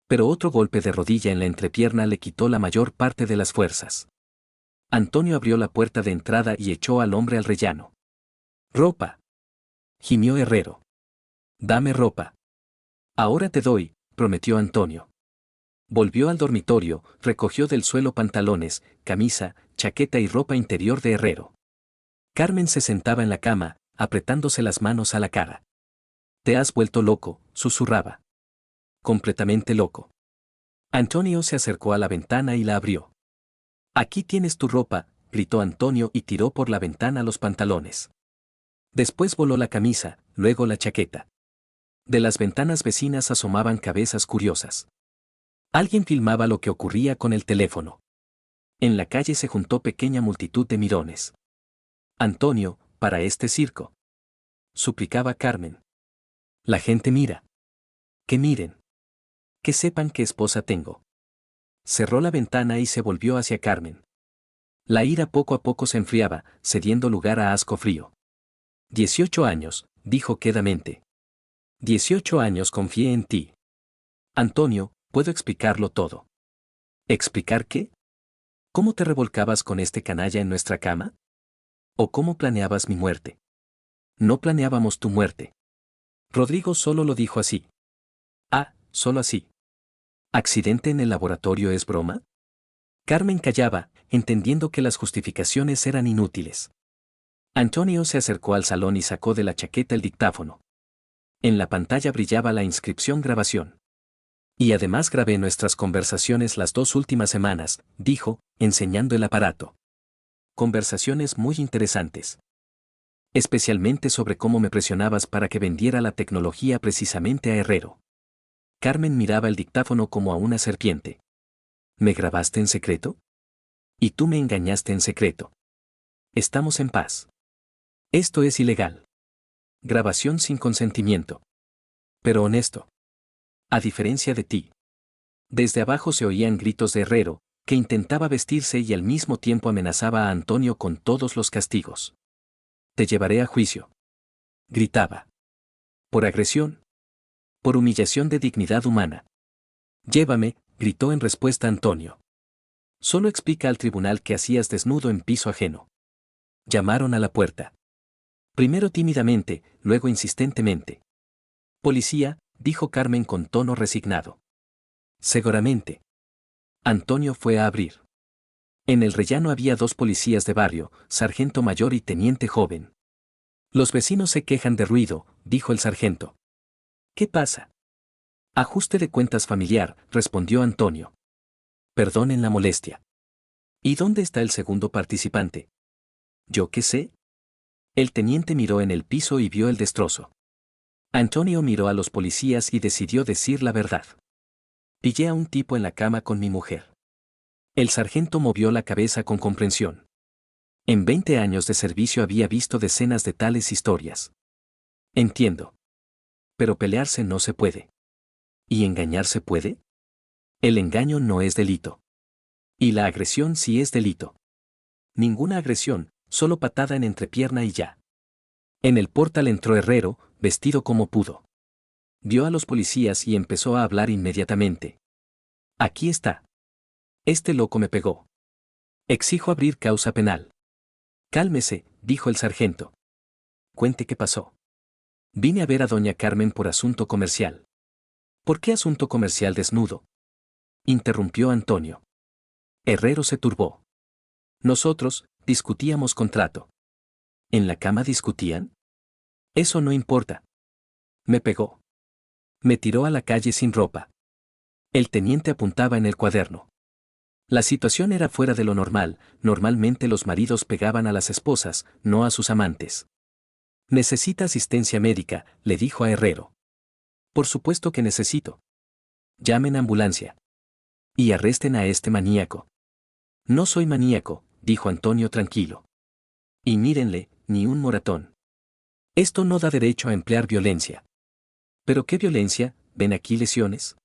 A: Pero otro golpe de rodilla en la entrepierna le quitó la mayor parte de las fuerzas. Antonio abrió la puerta de entrada y echó al hombre al rellano. ¡Ropa! Gimió Herrero. Dame ropa. Ahora te doy, prometió Antonio. Volvió al dormitorio, recogió del suelo pantalones, camisa, chaqueta y ropa interior de Herrero. Carmen se sentaba en la cama, apretándose las manos a la cara. Te has vuelto loco, susurraba. completamente loco. Antonio se acercó a la ventana y la abrió. «Aquí tienes tu ropa», gritó Antonio y tiró por la ventana los pantalones. Después voló la camisa, luego la chaqueta. De las ventanas vecinas asomaban cabezas curiosas. Alguien filmaba lo que ocurría con el teléfono. En la calle se juntó pequeña multitud de mirones. «Antonio, para este circo», suplicaba Carmen. «La gente mira. Que miren. Que sepan qué esposa tengo». Cerró la ventana y se volvió hacia Carmen. La ira poco a poco se enfriaba, cediendo lugar a asco frío. 18 años, dijo quedamente. 18 años confié en ti. Antonio, puedo explicarlo todo. ¿Explicar qué? ¿Cómo te revolcabas con este canalla en nuestra cama? ¿O cómo planeabas mi muerte? No planeábamos tu muerte. Rodrigo solo lo dijo así. Ah, solo así. ¿Accidente en el laboratorio es broma? Carmen callaba, entendiendo que las justificaciones eran inútiles. Antonio se acercó al salón y sacó de la chaqueta el dictáfono. En la pantalla brillaba la inscripción grabación. Y además grabé nuestras conversaciones las 2 últimas semanas, dijo, enseñando el aparato. Conversaciones muy interesantes. Especialmente sobre cómo me presionabas para que vendiera la tecnología precisamente a Herrero. Carmen miraba el dictáfono como a una serpiente. ¿Me grabaste en secreto? Y tú me engañaste en secreto. Estamos en paz. Esto es ilegal. Grabación sin consentimiento. Pero honesto. A diferencia de ti. Desde abajo se oían gritos de Herrero, que intentaba vestirse y al mismo tiempo amenazaba a Antonio con todos los castigos. Te llevaré a juicio. Gritaba. Por agresión. Por humillación de dignidad humana. Llévame, gritó en respuesta Antonio. Solo explica al tribunal que hacías desnudo en piso ajeno. Llamaron a la puerta. Primero tímidamente, luego insistentemente. Policía, dijo Carmen con tono resignado. Seguramente. Antonio fue a abrir. En el rellano había 2 policías de barrio, sargento mayor y teniente joven. Los vecinos se quejan de ruido, dijo el sargento. ¿Qué pasa? Ajuste de cuentas familiar, respondió Antonio. Perdonen la molestia. ¿Y dónde está el segundo participante? ¿Yo qué sé? El teniente miró en el piso y vio el destrozo. Antonio miró a los policías y decidió decir la verdad. Pillé a un tipo en la cama con mi mujer. El sargento movió la cabeza con comprensión. En 20 años de servicio había visto decenas de tales historias. Entiendo. Pero pelearse no se puede. ¿Y engañarse puede? El engaño no es delito. Y la agresión sí es delito. Ninguna agresión, solo patada en entrepierna y ya. En el portal entró Herrero, vestido como pudo. Vio a los policías y empezó a hablar inmediatamente. Aquí está. Este loco me pegó. Exijo abrir causa penal. Cálmese, dijo el sargento. Cuente qué pasó. Vine a ver a doña Carmen por asunto comercial. ¿Por qué asunto comercial desnudo? Interrumpió Antonio. Herrero se turbó. Nosotros, discutíamos contrato. ¿En la cama discutían? Eso no importa. Me pegó. Me tiró a la calle sin ropa. El teniente apuntaba en el cuaderno. La situación era fuera de lo normal, normalmente los maridos pegaban a las esposas, no a sus amantes. Necesita asistencia médica, le dijo a Herrero. Por supuesto que necesito. Llamen a ambulancia. Y arresten a este maníaco. No soy maníaco, dijo Antonio tranquilo. Y mírenle, ni un moratón. Esto no da derecho a emplear violencia. ¿Pero qué violencia? ¿Ven aquí lesiones?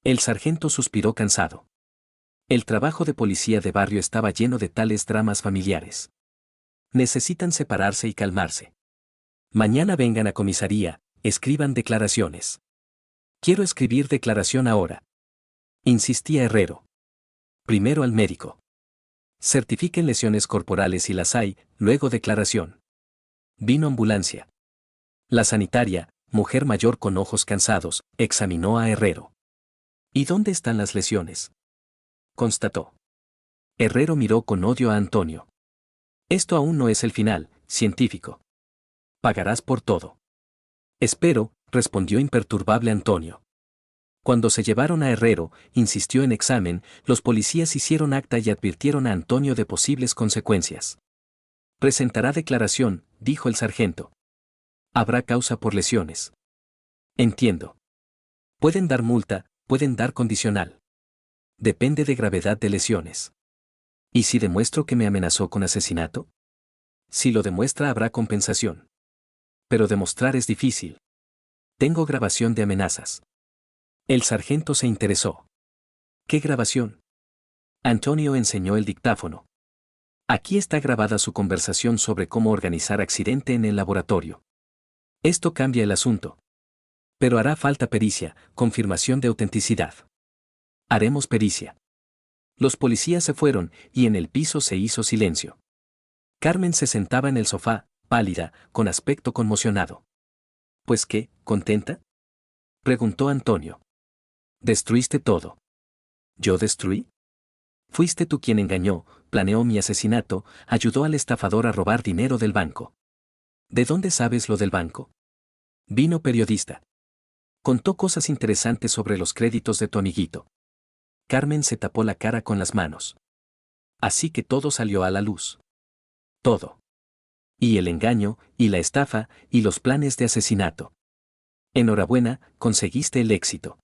A: El sargento suspiró cansado. El trabajo de policía de barrio estaba lleno de tales dramas familiares. Necesitan separarse y calmarse. Mañana vengan a comisaría, escriban declaraciones. Quiero escribir declaración ahora. Insistía Herrero. Primero al médico. Certifiquen lesiones corporales si las hay, luego declaración. Vino ambulancia. La sanitaria, mujer mayor con ojos cansados, examinó a Herrero. ¿Y dónde están las lesiones? Constató. Herrero miró con odio a Antonio. Esto aún no es el final, científico. Pagarás por todo. Espero, respondió imperturbable Antonio. Cuando se llevaron a Herrero, insistió en examen, los policías hicieron acta y advirtieron a Antonio de posibles consecuencias. Presentará declaración, dijo el sargento. Habrá causa por lesiones. Entiendo. Pueden dar multa, pueden dar condicional. Depende de gravedad de lesiones. ¿Y si demuestro que me amenazó con asesinato? Si lo demuestra habrá compensación. Pero demostrar es difícil. Tengo grabación de amenazas. El sargento se interesó. ¿Qué grabación? Antonio enseñó el dictáfono. Aquí está grabada su conversación sobre cómo organizar accidente en el laboratorio. Esto cambia el asunto. Pero hará falta pericia, confirmación de autenticidad. Haremos pericia. Los policías se fueron y en el piso se hizo silencio. Carmen se sentaba en el sofá, pálida, con aspecto conmocionado. ¿Pues qué, contenta? Preguntó Antonio. Destruiste todo. ¿Yo destruí? Fuiste tú quien engañó, planeó mi asesinato, ayudó al estafador a robar dinero del banco. ¿De dónde sabes lo del banco? Vino periodista. Contó cosas interesantes sobre los créditos de tu amiguito. Carmen se tapó la cara con las manos. Así que todo salió a la luz. Todo. Y el engaño, y la estafa, y los planes de asesinato. Enhorabuena, conseguiste el éxito.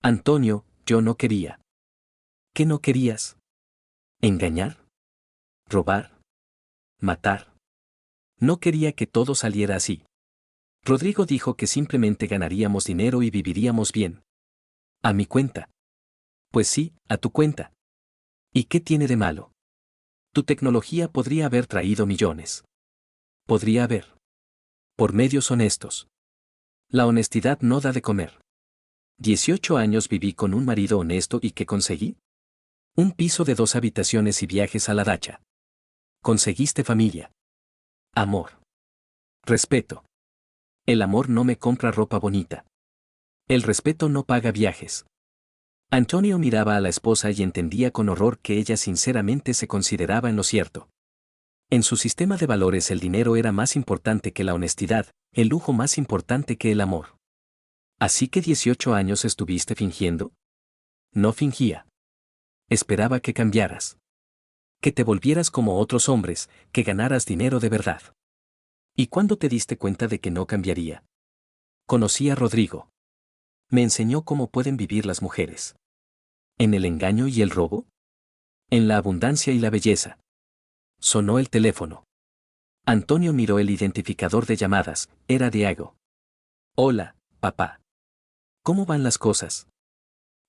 A: Antonio, yo no quería. ¿Qué no querías? ¿Engañar? ¿Robar? ¿Matar? No quería que todo saliera así. Rodrigo dijo que simplemente ganaríamos dinero y viviríamos bien. ¿A mi cuenta? Pues sí, a tu cuenta. ¿Y qué tiene de malo? Tu tecnología podría haber traído millones. Podría haber. Por medios honestos. La honestidad no da de comer. 18 años viví con un marido honesto y ¿qué conseguí? Un piso de 2 habitaciones y viajes a la dacha. Conseguiste familia. Amor. Respeto. El amor no me compra ropa bonita. El respeto no paga viajes. Antonio miraba a la esposa y entendía con horror que ella sinceramente se consideraba en lo cierto. En su sistema de valores el dinero era más importante que la honestidad, el lujo más importante que el amor. ¿Así que 18 años estuviste fingiendo? No fingía. Esperaba que cambiaras. Que te volvieras como otros hombres, que ganaras dinero de verdad. ¿Y cuándo te diste cuenta de que no cambiaría? Conocí a Rodrigo. Me enseñó cómo pueden vivir las mujeres. ¿En el engaño y el robo? En la abundancia y la belleza. Sonó el teléfono. Antonio miró el identificador de llamadas, era Diego. Hola, papá. ¿Cómo van las cosas?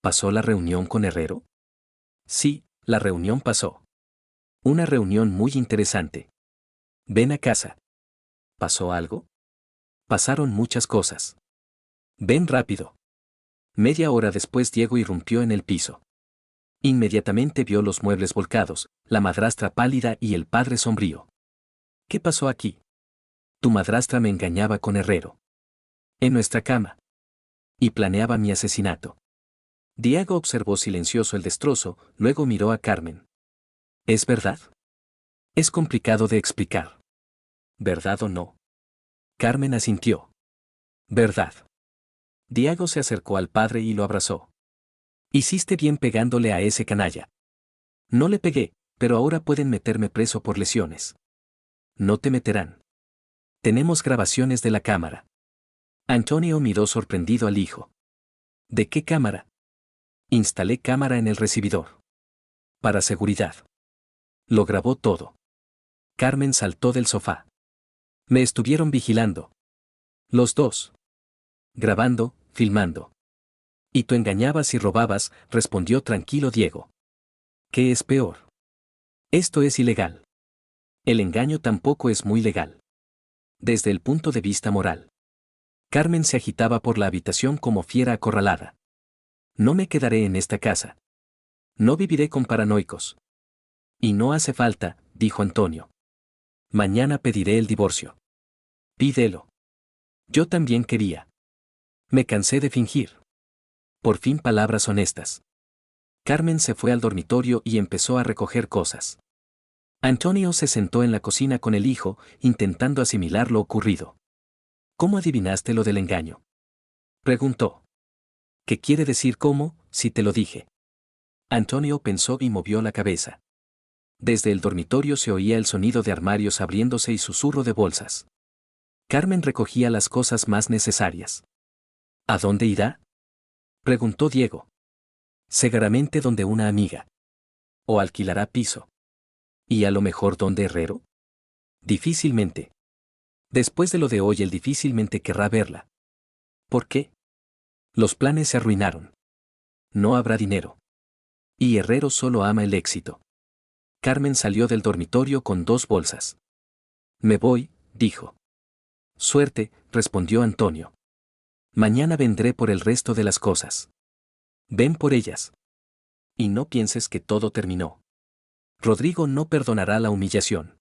A: ¿Pasó la reunión con Herrero? Sí, la reunión pasó. Una reunión muy interesante. Ven a casa. ¿Pasó algo? Pasaron muchas cosas. Ven rápido. Media hora después Diego irrumpió en el piso. Inmediatamente vio los muebles volcados, la madrastra pálida y el padre sombrío. ¿Qué pasó aquí? Tu madrastra me engañaba con Herrero. En nuestra cama. Y planeaba mi asesinato. Diego observó silencioso el destrozo, luego miró a Carmen. ¿Es verdad? Es complicado de explicar. ¿Verdad o no? Carmen asintió. ¿Verdad? Diego se acercó al padre y lo abrazó. Hiciste bien pegándole a ese canalla. No le pegué, pero ahora pueden meterme preso por lesiones. No te meterán. Tenemos grabaciones de la cámara. Antonio miró sorprendido al hijo. ¿De qué cámara? Instalé cámara en el recibidor. Para seguridad. Lo grabó todo. Carmen saltó del sofá. Me estuvieron vigilando. Los dos. Grabando, filmando. Y tú engañabas y robabas, respondió tranquilo Diego. ¿Qué es peor? Esto es ilegal. El engaño tampoco es muy legal. Desde el punto de vista moral. Carmen se agitaba por la habitación como fiera acorralada. No me quedaré en esta casa. No viviré con paranoicos. Y no hace falta, dijo Antonio. Mañana pediré el divorcio. Pídelo. Yo también quería. Me cansé de fingir. Por fin palabras honestas. Carmen se fue al dormitorio y empezó a recoger cosas. Antonio se sentó en la cocina con el hijo, intentando asimilar lo ocurrido. ¿Cómo adivinaste lo del engaño? Preguntó. ¿Qué quiere decir cómo, si te lo dije? Antonio pensó y movió la cabeza. Desde el dormitorio se oía el sonido de armarios abriéndose y susurro de bolsas. Carmen recogía las cosas más necesarias. ¿A dónde irá?, preguntó Diego. Seguramente donde una amiga. ¿O alquilará piso? ¿Y a lo mejor donde Herrero? Difícilmente. Después de lo de hoy él difícilmente querrá verla. ¿Por qué? Los planes se arruinaron. No habrá dinero. Y Herrero solo ama el éxito. Carmen salió del dormitorio con 2 bolsas. Me voy, dijo. Suerte, respondió Antonio. Mañana vendré por el resto de las cosas. Ven por ellas. Y no pienses que todo terminó. Rodrigo no perdonará la humillación.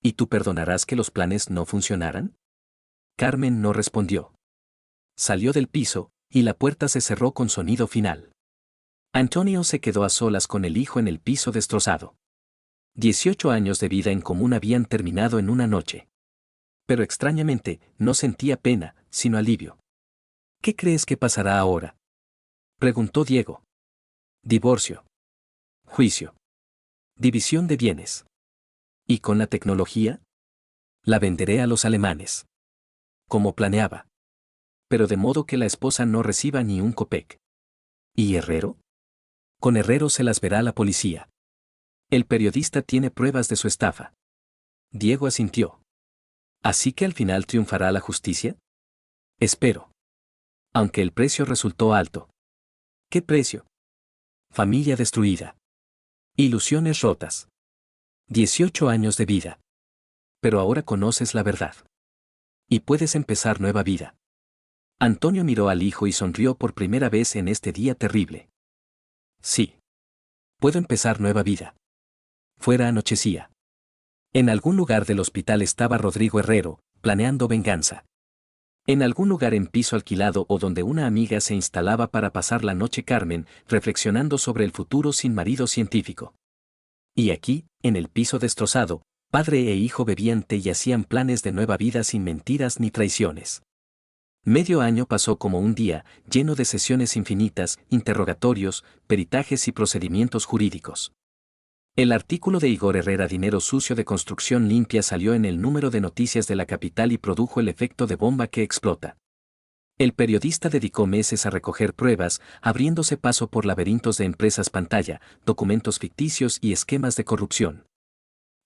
A: ¿Y tú perdonarás que los planes no funcionaran? Carmen no respondió. Salió del piso, y la puerta se cerró con sonido final. Antonio se quedó a solas con el hijo en el piso destrozado. 18 años de vida en común habían terminado en una noche. Pero extrañamente, no sentía pena, sino alivio. ¿Qué crees que pasará ahora?, preguntó Diego. Divorcio. Juicio. División de bienes. ¿Y con la tecnología? La venderé a los alemanes. Como planeaba. Pero de modo que la esposa no reciba ni un copec. ¿Y Herrero? Con Herrero se las verá la policía. El periodista tiene pruebas de su estafa. Diego asintió. ¿Así que al final triunfará la justicia? Espero. Aunque el precio resultó alto. ¿Qué precio? Familia destruida. Ilusiones rotas. 18 años de vida. Pero ahora conoces la verdad. Y puedes empezar nueva vida. Antonio miró al hijo y sonrió por primera vez en este día terrible. Sí. Puedo empezar nueva vida. Fuera anochecía. En algún lugar del hospital estaba Rodrigo Herrero, planeando venganza. En algún lugar en piso alquilado o donde una amiga se instalaba para pasar la noche Carmen, reflexionando sobre el futuro sin marido científico. Y aquí, en el piso destrozado, padre e hijo bebían té y hacían planes de nueva vida sin mentiras ni traiciones. Medio año pasó como un día, lleno de sesiones infinitas, interrogatorios, peritajes y procedimientos jurídicos. El artículo de Igor Herrera Dinero sucio de construcción limpia salió en el número de noticias de la capital y produjo el efecto de bomba que explota. El periodista dedicó meses a recoger pruebas, abriéndose paso por laberintos de empresas pantalla, documentos ficticios y esquemas de corrupción.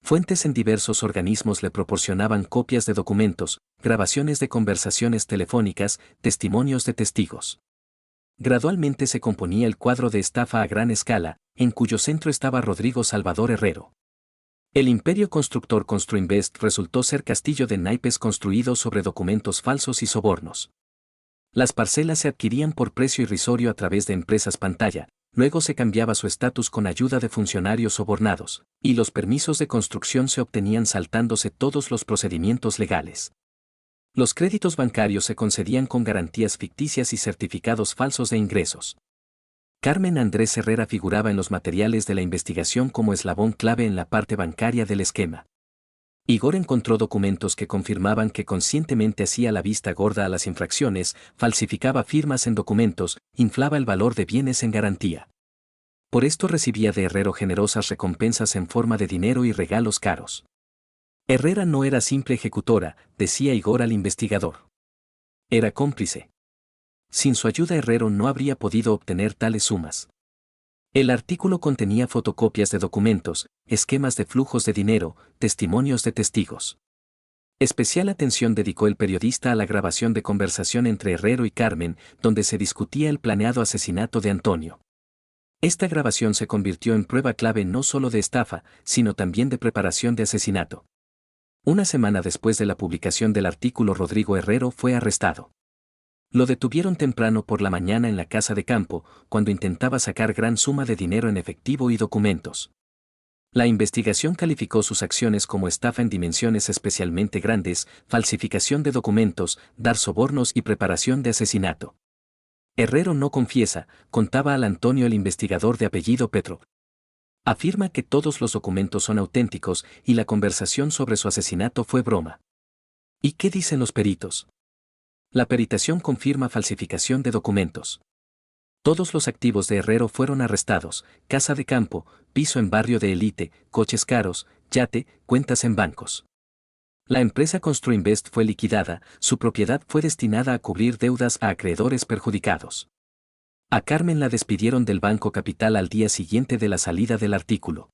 A: Fuentes en diversos organismos le proporcionaban copias de documentos, grabaciones de conversaciones telefónicas, testimonios de testigos. Gradualmente se componía el cuadro de estafa a gran escala, en cuyo centro estaba Rodrigo Salvador Herrero. El imperio constructor Construinvest resultó ser castillo de naipes construido sobre documentos falsos y sobornos. Las parcelas se adquirían por precio irrisorio a través de empresas pantalla, luego se cambiaba su estatus con ayuda de funcionarios sobornados, y los permisos de construcción se obtenían saltándose todos los procedimientos legales. Los créditos bancarios se concedían con garantías ficticias y certificados falsos de ingresos. Carmen Andrés Herrera figuraba en los materiales de la investigación como eslabón clave en la parte bancaria del esquema. Igor encontró documentos que confirmaban que conscientemente hacía la vista gorda a las infracciones, falsificaba firmas en documentos, inflaba el valor de bienes en garantía. Por esto recibía de Herrero generosas recompensas en forma de dinero y regalos caros. Herrera no era simple ejecutora, decía Igor al investigador. Era cómplice. Sin su ayuda Herrero no habría podido obtener tales sumas. El artículo contenía fotocopias de documentos, esquemas de flujos de dinero, testimonios de testigos. Especial atención dedicó el periodista a la grabación de conversación entre Herrero y Carmen, donde se discutía el planeado asesinato de Antonio. Esta grabación se convirtió en prueba clave no solo de estafa, sino también de preparación de asesinato. Una semana después de la publicación del artículo Rodrigo Herrero fue arrestado. Lo detuvieron temprano por la mañana en la casa de campo, cuando intentaba sacar gran suma de dinero en efectivo y documentos. La investigación calificó sus acciones como estafa en dimensiones especialmente grandes, falsificación de documentos, dar sobornos y preparación de asesinato. Herrero no confiesa, contaba al Antonio el investigador de apellido Petro. Afirma que todos los documentos son auténticos y la conversación sobre su asesinato fue broma. ¿Y qué dicen los peritos? La peritación confirma falsificación de documentos. Todos los activos de Herrero fueron arrestados: casa de campo, piso en barrio de élite, coches caros, yate, cuentas en bancos. La empresa Construinvest fue liquidada, su propiedad fue destinada a cubrir deudas a acreedores perjudicados. A Carmen la despidieron del Banco Capital al día siguiente de la salida del artículo.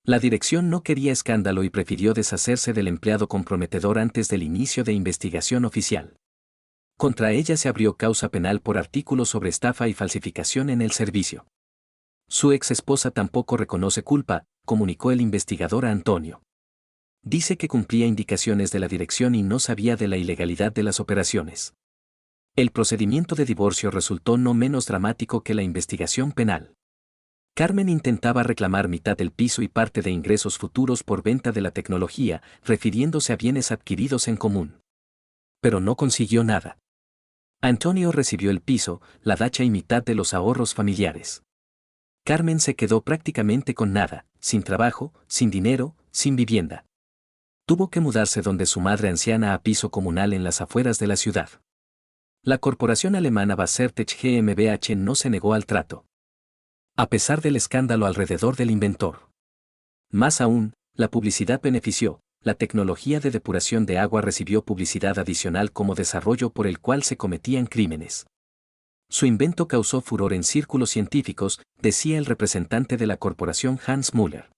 A: La dirección no quería escándalo y prefirió deshacerse del empleado comprometedor antes del inicio de investigación oficial. Contra ella se abrió causa penal por artículos sobre estafa y falsificación en el servicio. Su ex esposa tampoco reconoce culpa, comunicó el investigador a Antonio. Dice que cumplía indicaciones de la dirección y no sabía de la ilegalidad de las operaciones. El procedimiento de divorcio resultó no menos dramático que la investigación penal. Carmen intentaba reclamar mitad del piso y parte de ingresos futuros por venta de la tecnología, refiriéndose a bienes adquiridos en común. Pero no consiguió nada. Antonio recibió el piso, la dacha y mitad de los ahorros familiares. Carmen se quedó prácticamente con nada, sin trabajo, sin dinero, sin vivienda. Tuvo que mudarse donde su madre anciana a piso comunal en las afueras de la ciudad. La corporación alemana Basertech GmbH no se negó al trato, a pesar del escándalo alrededor del inventor. Más aún, la publicidad benefició: la tecnología de depuración de agua recibió publicidad adicional como desarrollo por el cual se cometían crímenes. Su invento causó furor en círculos científicos, decía el representante de la corporación Hans Müller.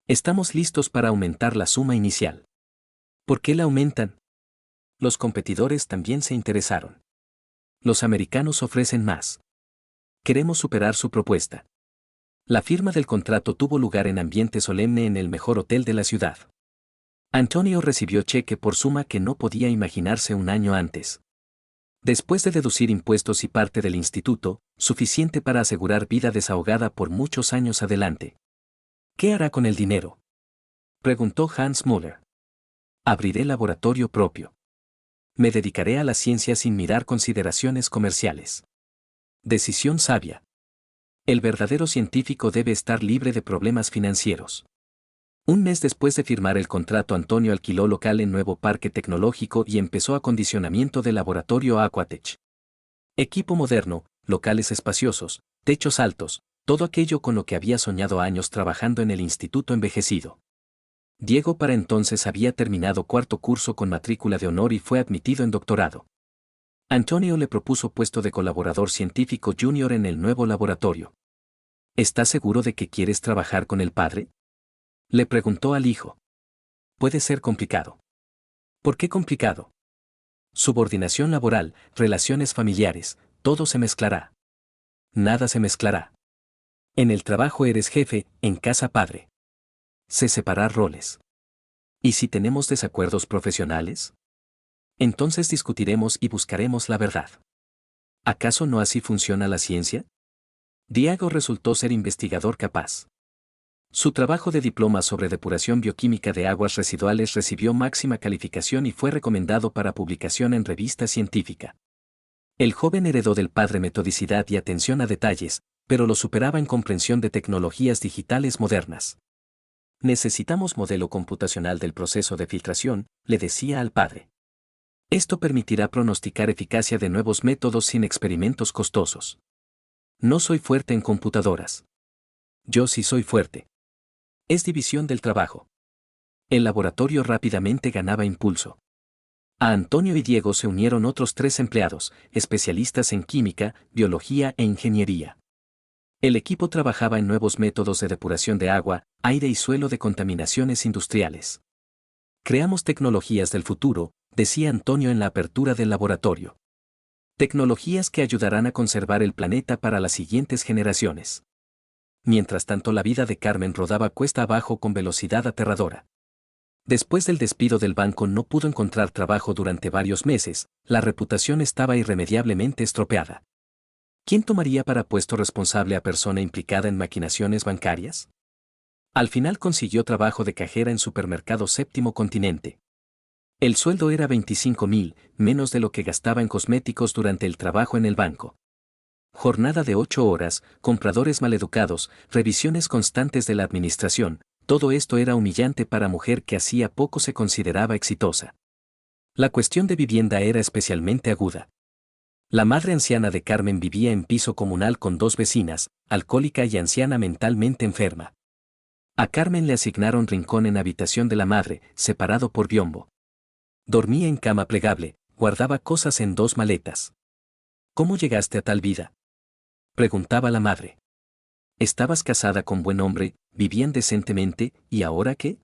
A: Estamos listos para aumentar la suma inicial. ¿Por qué la aumentan? Los competidores también se interesaron. Los americanos ofrecen más. Queremos superar su propuesta. La firma del contrato tuvo lugar en ambiente solemne en el mejor hotel de la ciudad. Antonio recibió cheque por suma que no podía imaginarse un año antes. Después de deducir impuestos y parte del instituto, suficiente para asegurar vida desahogada por muchos años adelante. ¿Qué hará con el dinero?, preguntó Hans Müller. Abriré laboratorio propio. Me dedicaré a la ciencia sin mirar consideraciones comerciales. Decisión sabia. El verdadero científico debe estar libre de problemas financieros. Un mes después de firmar el contrato, Antonio alquiló local en Nuevo Parque Tecnológico y empezó acondicionamiento del laboratorio Aquatech. Equipo moderno, locales espaciosos, techos altos, todo aquello con lo que había soñado años trabajando en el instituto envejecido. Diego para entonces había terminado cuarto curso con matrícula de honor y fue admitido en doctorado. Antonio le propuso puesto de colaborador científico junior en el nuevo laboratorio. ¿Estás seguro de que quieres trabajar con el padre?, le preguntó al hijo. Puede ser complicado. ¿Por qué complicado? Subordinación laboral, relaciones familiares, todo se mezclará. Nada se mezclará. En el trabajo eres jefe, en casa padre. Sé separar roles. ¿Y si tenemos desacuerdos profesionales? Entonces discutiremos y buscaremos la verdad. ¿Acaso no así funciona la ciencia? Diego resultó ser investigador capaz. Su trabajo de diploma sobre depuración bioquímica de aguas residuales recibió máxima calificación y fue recomendado para publicación en revista científica. El joven heredó del padre metodicidad y atención a detalles, pero lo superaba en comprensión de tecnologías digitales modernas. Necesitamos modelo computacional del proceso de filtración, le decía al padre. Esto permitirá pronosticar eficacia de nuevos métodos sin experimentos costosos. No soy fuerte en computadoras. Yo sí soy fuerte. Es división del trabajo. El laboratorio rápidamente ganaba impulso. A Antonio y Diego se unieron otros 3 empleados, especialistas en química, biología e ingeniería. El equipo trabajaba en nuevos métodos de depuración de agua, aire y suelo de contaminaciones industriales. Creamos tecnologías del futuro, decía Antonio en la apertura del laboratorio. Tecnologías que ayudarán a conservar el planeta para las siguientes generaciones. Mientras tanto, la vida de Carmen rodaba cuesta abajo con velocidad aterradora. Después del despido del banco no pudo encontrar trabajo durante varios meses, la reputación estaba irremediablemente estropeada. ¿Quién tomaría para puesto responsable a persona implicada en maquinaciones bancarias? Al final consiguió trabajo de cajera en supermercado Séptimo Continente. El sueldo era 25.000, menos de lo que gastaba en cosméticos durante el trabajo en el banco. Jornada de 8 horas, compradores maleducados, revisiones constantes de la administración, todo esto era humillante para mujer que hacía poco se consideraba exitosa. La cuestión de vivienda era especialmente aguda. La madre anciana de Carmen vivía en piso comunal con dos vecinas, alcohólica y anciana mentalmente enferma. A Carmen le asignaron rincón en habitación de la madre, separado por biombo. Dormía en cama plegable, guardaba cosas en dos maletas. ¿Cómo llegaste a tal vida?, preguntaba la madre. Estabas casada con buen hombre, vivían decentemente, ¿y ahora qué?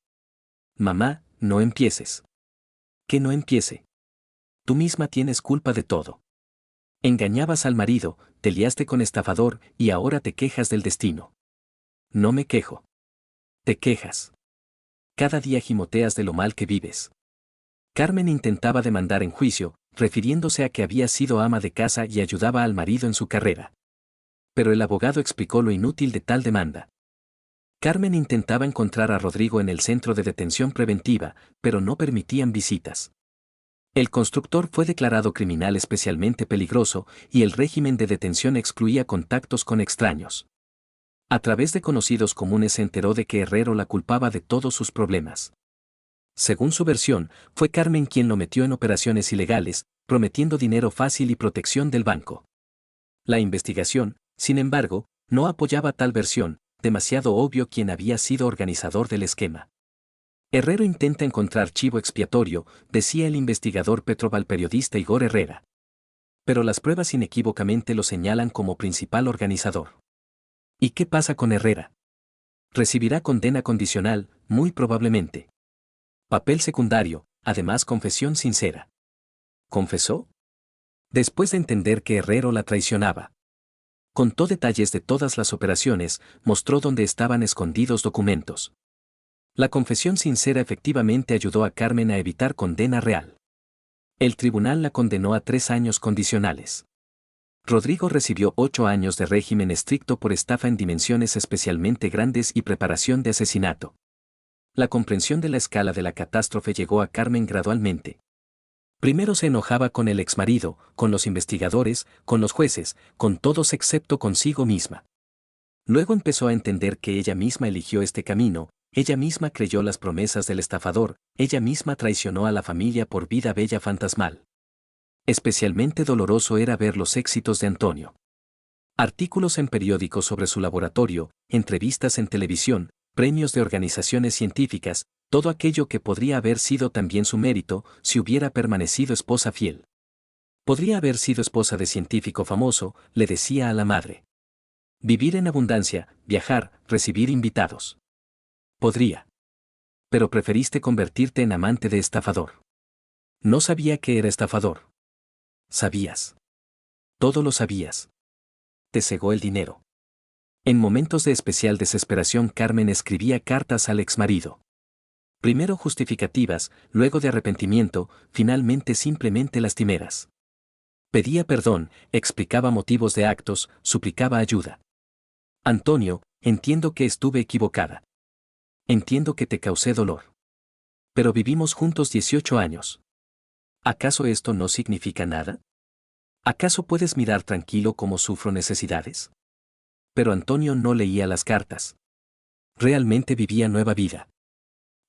A: Mamá, no empieces. ¿Qué no empiece? Tú misma tienes culpa de todo. Engañabas al marido, te liaste con estafador y ahora te quejas del destino. No me quejo. Te quejas. Cada día gimoteas de lo mal que vives. Carmen intentaba demandar en juicio, refiriéndose a que había sido ama de casa y ayudaba al marido en su carrera. Pero el abogado explicó lo inútil de tal demanda. Carmen intentaba encontrar a Rodrigo en el centro de detención preventiva, pero no permitían visitas. El constructor fue declarado criminal especialmente peligroso y el régimen de detención excluía contactos con extraños. A través de conocidos comunes se enteró de que Herrero la culpaba de todos sus problemas. Según su versión, fue Carmen quien lo metió en operaciones ilegales, prometiendo dinero fácil y protección del banco. La investigación, sin embargo, no apoyaba tal versión, demasiado obvio quién había sido organizador del esquema. Herrero intenta encontrar chivo expiatorio, decía el investigador petrovalperiodista Igor Herrera. Pero las pruebas inequívocamente lo señalan como principal organizador. ¿Y qué pasa con Herrera? Recibirá condena condicional, muy probablemente. Papel secundario, además confesión sincera. ¿Confesó? Después de entender que Herrero la traicionaba. Contó detalles de todas las operaciones, mostró dónde estaban escondidos documentos. La confesión sincera efectivamente ayudó a Carmen a evitar condena real. El tribunal la condenó a 3 años condicionales. Rodrigo recibió 8 años de régimen estricto por estafa en dimensiones especialmente grandes y preparación de asesinato. La comprensión de la escala de la catástrofe llegó a Carmen gradualmente. Primero se enojaba con el exmarido, con los investigadores, con los jueces, con todos excepto consigo misma. Luego empezó a entender que ella misma eligió este camino, ella misma creyó las promesas del estafador, ella misma traicionó a la familia por vida bella fantasmal. Especialmente doloroso era ver los éxitos de Antonio. Artículos en periódicos sobre su laboratorio, entrevistas en televisión, premios de organizaciones científicas, todo aquello que podría haber sido también su mérito si hubiera permanecido esposa fiel. Podría haber sido esposa de científico famoso, le decía a la madre. Vivir en abundancia, viajar, recibir invitados. Podría. Pero preferiste convertirte en amante de estafador. No sabía que era estafador. Sabías. Todo lo sabías. Te cegó el dinero. En momentos de especial desesperación Carmen escribía cartas al exmarido. Primero justificativas, luego de arrepentimiento, finalmente simplemente lastimeras. Pedía perdón, explicaba motivos de actos, suplicaba ayuda. Antonio, entiendo que estuve equivocada. Entiendo que te causé dolor. Pero vivimos juntos 18 años. ¿Acaso esto no significa nada? ¿Acaso puedes mirar tranquilo cómo sufro necesidades? Pero Antonio no leía las cartas. Realmente vivía nueva vida.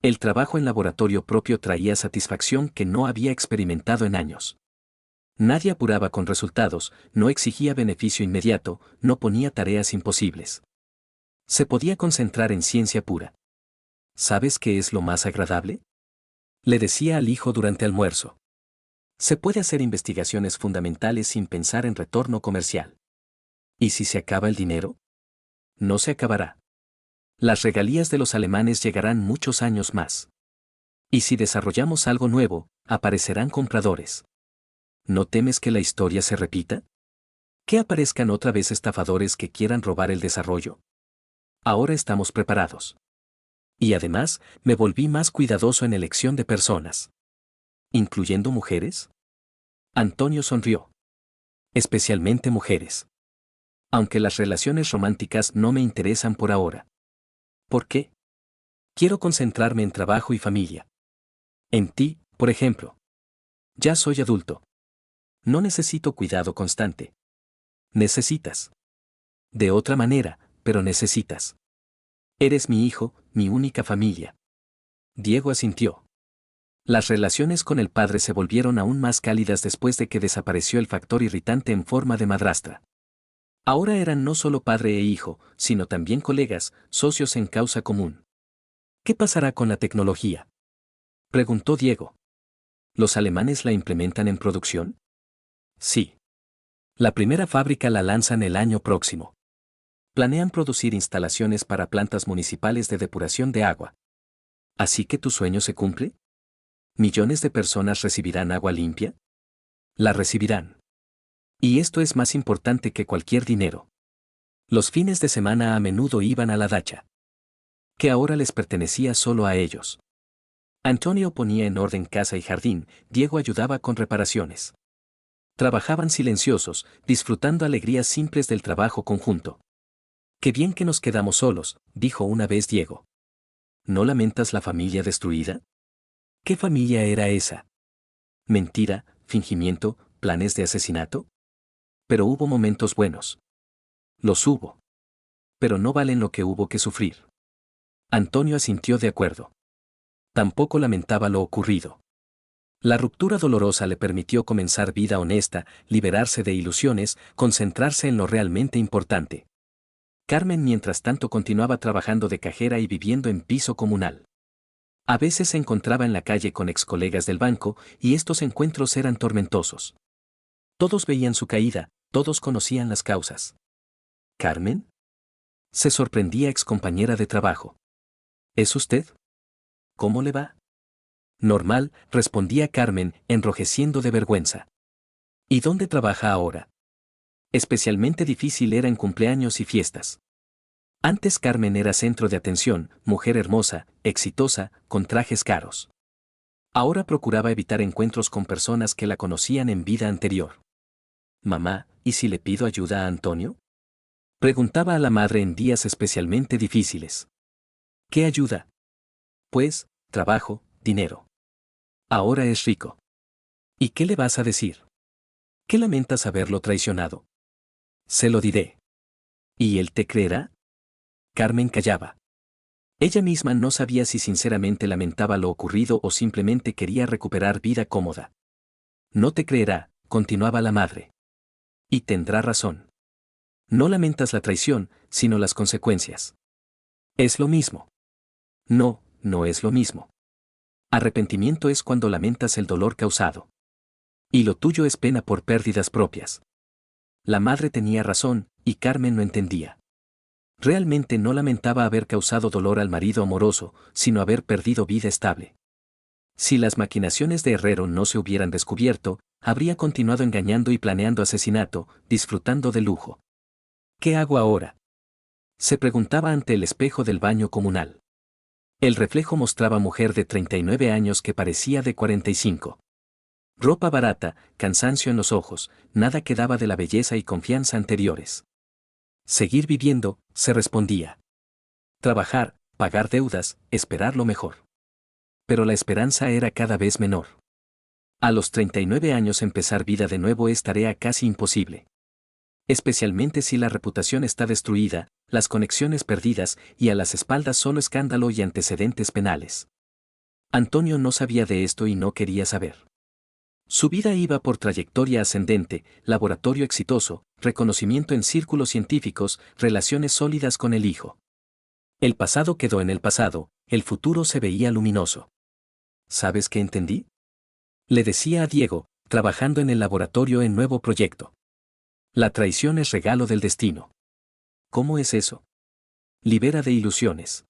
A: El trabajo en laboratorio propio traía satisfacción que no había experimentado en años. Nadie apuraba con resultados, no exigía beneficio inmediato, no ponía tareas imposibles. Se podía concentrar en ciencia pura. ¿Sabes qué es lo más agradable?, le decía al hijo durante almuerzo. Se puede hacer investigaciones fundamentales sin pensar en retorno comercial. ¿Y si se acaba el dinero? No se acabará. Las regalías de los alemanes llegarán muchos años más. Y si desarrollamos algo nuevo, aparecerán compradores. ¿No temes que la historia se repita? ¿Que aparezcan otra vez estafadores que quieran robar el desarrollo? Ahora estamos preparados. Y además, me volví más cuidadoso en elección de personas. ¿Incluyendo mujeres? Antonio sonrió. Especialmente mujeres. Aunque las relaciones románticas no me interesan por ahora. ¿Por qué? Quiero concentrarme en trabajo y familia. En ti, por ejemplo. Ya soy adulto. No necesito cuidado constante. Necesitas. De otra manera, pero necesitas. Eres mi hijo, mi única familia. Diego asintió. Las relaciones con el padre se volvieron aún más cálidas después de que desapareció el factor irritante en forma de madrastra. Ahora eran no solo padre e hijo, sino también colegas, socios en causa común. ¿Qué pasará con la tecnología?, preguntó Diego. ¿Los alemanes la implementan en producción? Sí. La primera fábrica la lanzan el año próximo. Planean producir instalaciones para plantas municipales de depuración de agua. ¿Así que tu sueño se cumple? ¿Millones de personas recibirán agua limpia? La recibirán. Y esto es más importante que cualquier dinero. Los fines de semana a menudo iban a la dacha, que ahora les pertenecía solo a ellos. Antonio ponía en orden casa y jardín, Diego ayudaba con reparaciones. Trabajaban silenciosos, disfrutando alegrías simples del trabajo conjunto. Qué bien que nos quedamos solos, dijo una vez Diego. ¿No lamentas la familia destruida? ¿Qué familia era esa? ¿Mentira, fingimiento, planes de asesinato? Pero hubo momentos buenos. Los hubo. Pero no valen lo que hubo que sufrir. Antonio asintió de acuerdo. Tampoco lamentaba lo ocurrido. La ruptura dolorosa le permitió comenzar vida honesta, liberarse de ilusiones, concentrarse en lo realmente importante. Carmen mientras tanto continuaba trabajando de cajera y viviendo en piso comunal. A veces se encontraba en la calle con ex colegas del banco, y estos encuentros eran tormentosos. Todos veían su caída, todos conocían las causas. ¿Carmen? Se sorprendía ex compañera de trabajo. ¿Es usted? ¿Cómo le va? Normal, respondía Carmen, enrojeciendo de vergüenza. ¿Y dónde trabaja ahora? Especialmente difícil era en cumpleaños y fiestas. Antes Carmen era centro de atención, mujer hermosa, exitosa, con trajes caros. Ahora procuraba evitar encuentros con personas que la conocían en vida anterior. Mamá, ¿y si le pido ayuda a Antonio? Preguntaba a la madre en días especialmente difíciles. ¿Qué ayuda? Pues, trabajo, dinero. Ahora es rico. ¿Y qué le vas a decir? ¿Qué lamentas haberlo traicionado? Se lo diré. ¿Y él te creerá? Carmen callaba. Ella misma no sabía si sinceramente lamentaba lo ocurrido o simplemente quería recuperar vida cómoda. No te creerá, continuaba la madre. Y tendrá razón. No lamentas la traición, sino las consecuencias. Es lo mismo. No, no es lo mismo. Arrepentimiento es cuando lamentas el dolor causado. Y lo tuyo es pena por pérdidas propias. La madre tenía razón, y Carmen no entendía. Realmente no lamentaba haber causado dolor al marido amoroso, sino haber perdido vida estable. Si las maquinaciones de Herrero no se hubieran descubierto, habría continuado engañando y planeando asesinato, disfrutando de lujo. ¿Qué hago ahora?, se preguntaba ante el espejo del baño comunal. El reflejo mostraba mujer de 39 años que parecía de 45. Ropa barata, cansancio en los ojos, nada quedaba de la belleza y confianza anteriores. Seguir viviendo, se respondía. Trabajar, pagar deudas, esperar lo mejor. Pero la esperanza era cada vez menor. A los 39 años empezar vida de nuevo es tarea casi imposible. Especialmente si la reputación está destruida, las conexiones perdidas y a las espaldas solo escándalo y antecedentes penales. Antonio no sabía de esto y no quería saber. Su vida iba por trayectoria ascendente, laboratorio exitoso, reconocimiento en círculos científicos, relaciones sólidas con el hijo. El pasado quedó en el pasado, el futuro se veía luminoso. ¿Sabes qué entendí?, le decía a Diego, trabajando en el laboratorio en nuevo proyecto. La traición es regalo del destino. ¿Cómo es eso? Libera de ilusiones.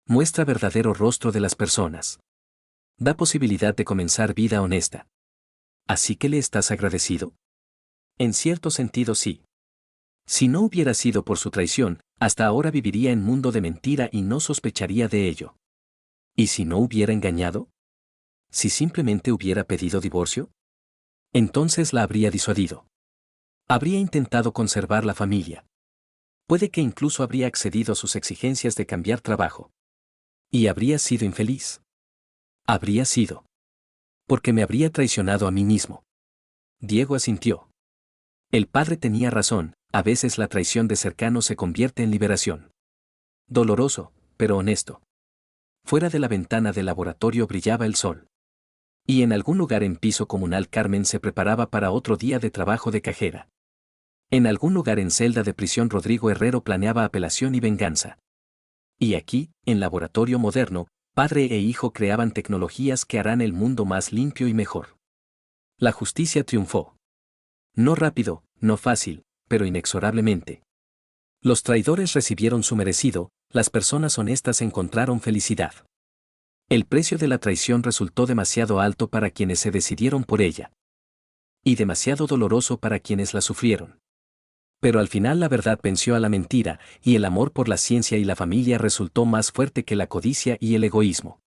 A: Muestra verdadero rostro de las personas. Da posibilidad de comenzar vida honesta. ¿Así que le estás agradecido? En cierto sentido sí. Si no hubiera sido por su traición, hasta ahora viviría en mundo de mentira y no sospecharía de ello. ¿Y si no hubiera engañado? ¿Si simplemente hubiera pedido divorcio? Entonces la habría disuadido. Habría intentado conservar la familia. Puede que incluso habría accedido a sus exigencias de cambiar trabajo. ¿Y habría sido infeliz? Habría sido. Porque me habría traicionado a mí mismo. Diego asintió. El padre tenía razón, a veces la traición de cercano se convierte en liberación. Doloroso, pero honesto. Fuera de la ventana del laboratorio brillaba el sol. Y en algún lugar en piso comunal Carmen se preparaba para otro día de trabajo de cajera. En algún lugar en celda de prisión Rodrigo Herrero planeaba apelación y venganza. Y aquí, en laboratorio moderno, padre e hijo creaban tecnologías que harán el mundo más limpio y mejor. La justicia triunfó. No rápido, no fácil, pero inexorablemente. Los traidores recibieron su merecido, las personas honestas encontraron felicidad. El precio de la traición resultó demasiado alto para quienes se decidieron por ella. Y demasiado doloroso para quienes la sufrieron. Pero al final la verdad venció a la mentira, y el amor por la ciencia y la familia resultó más fuerte que la codicia y el egoísmo.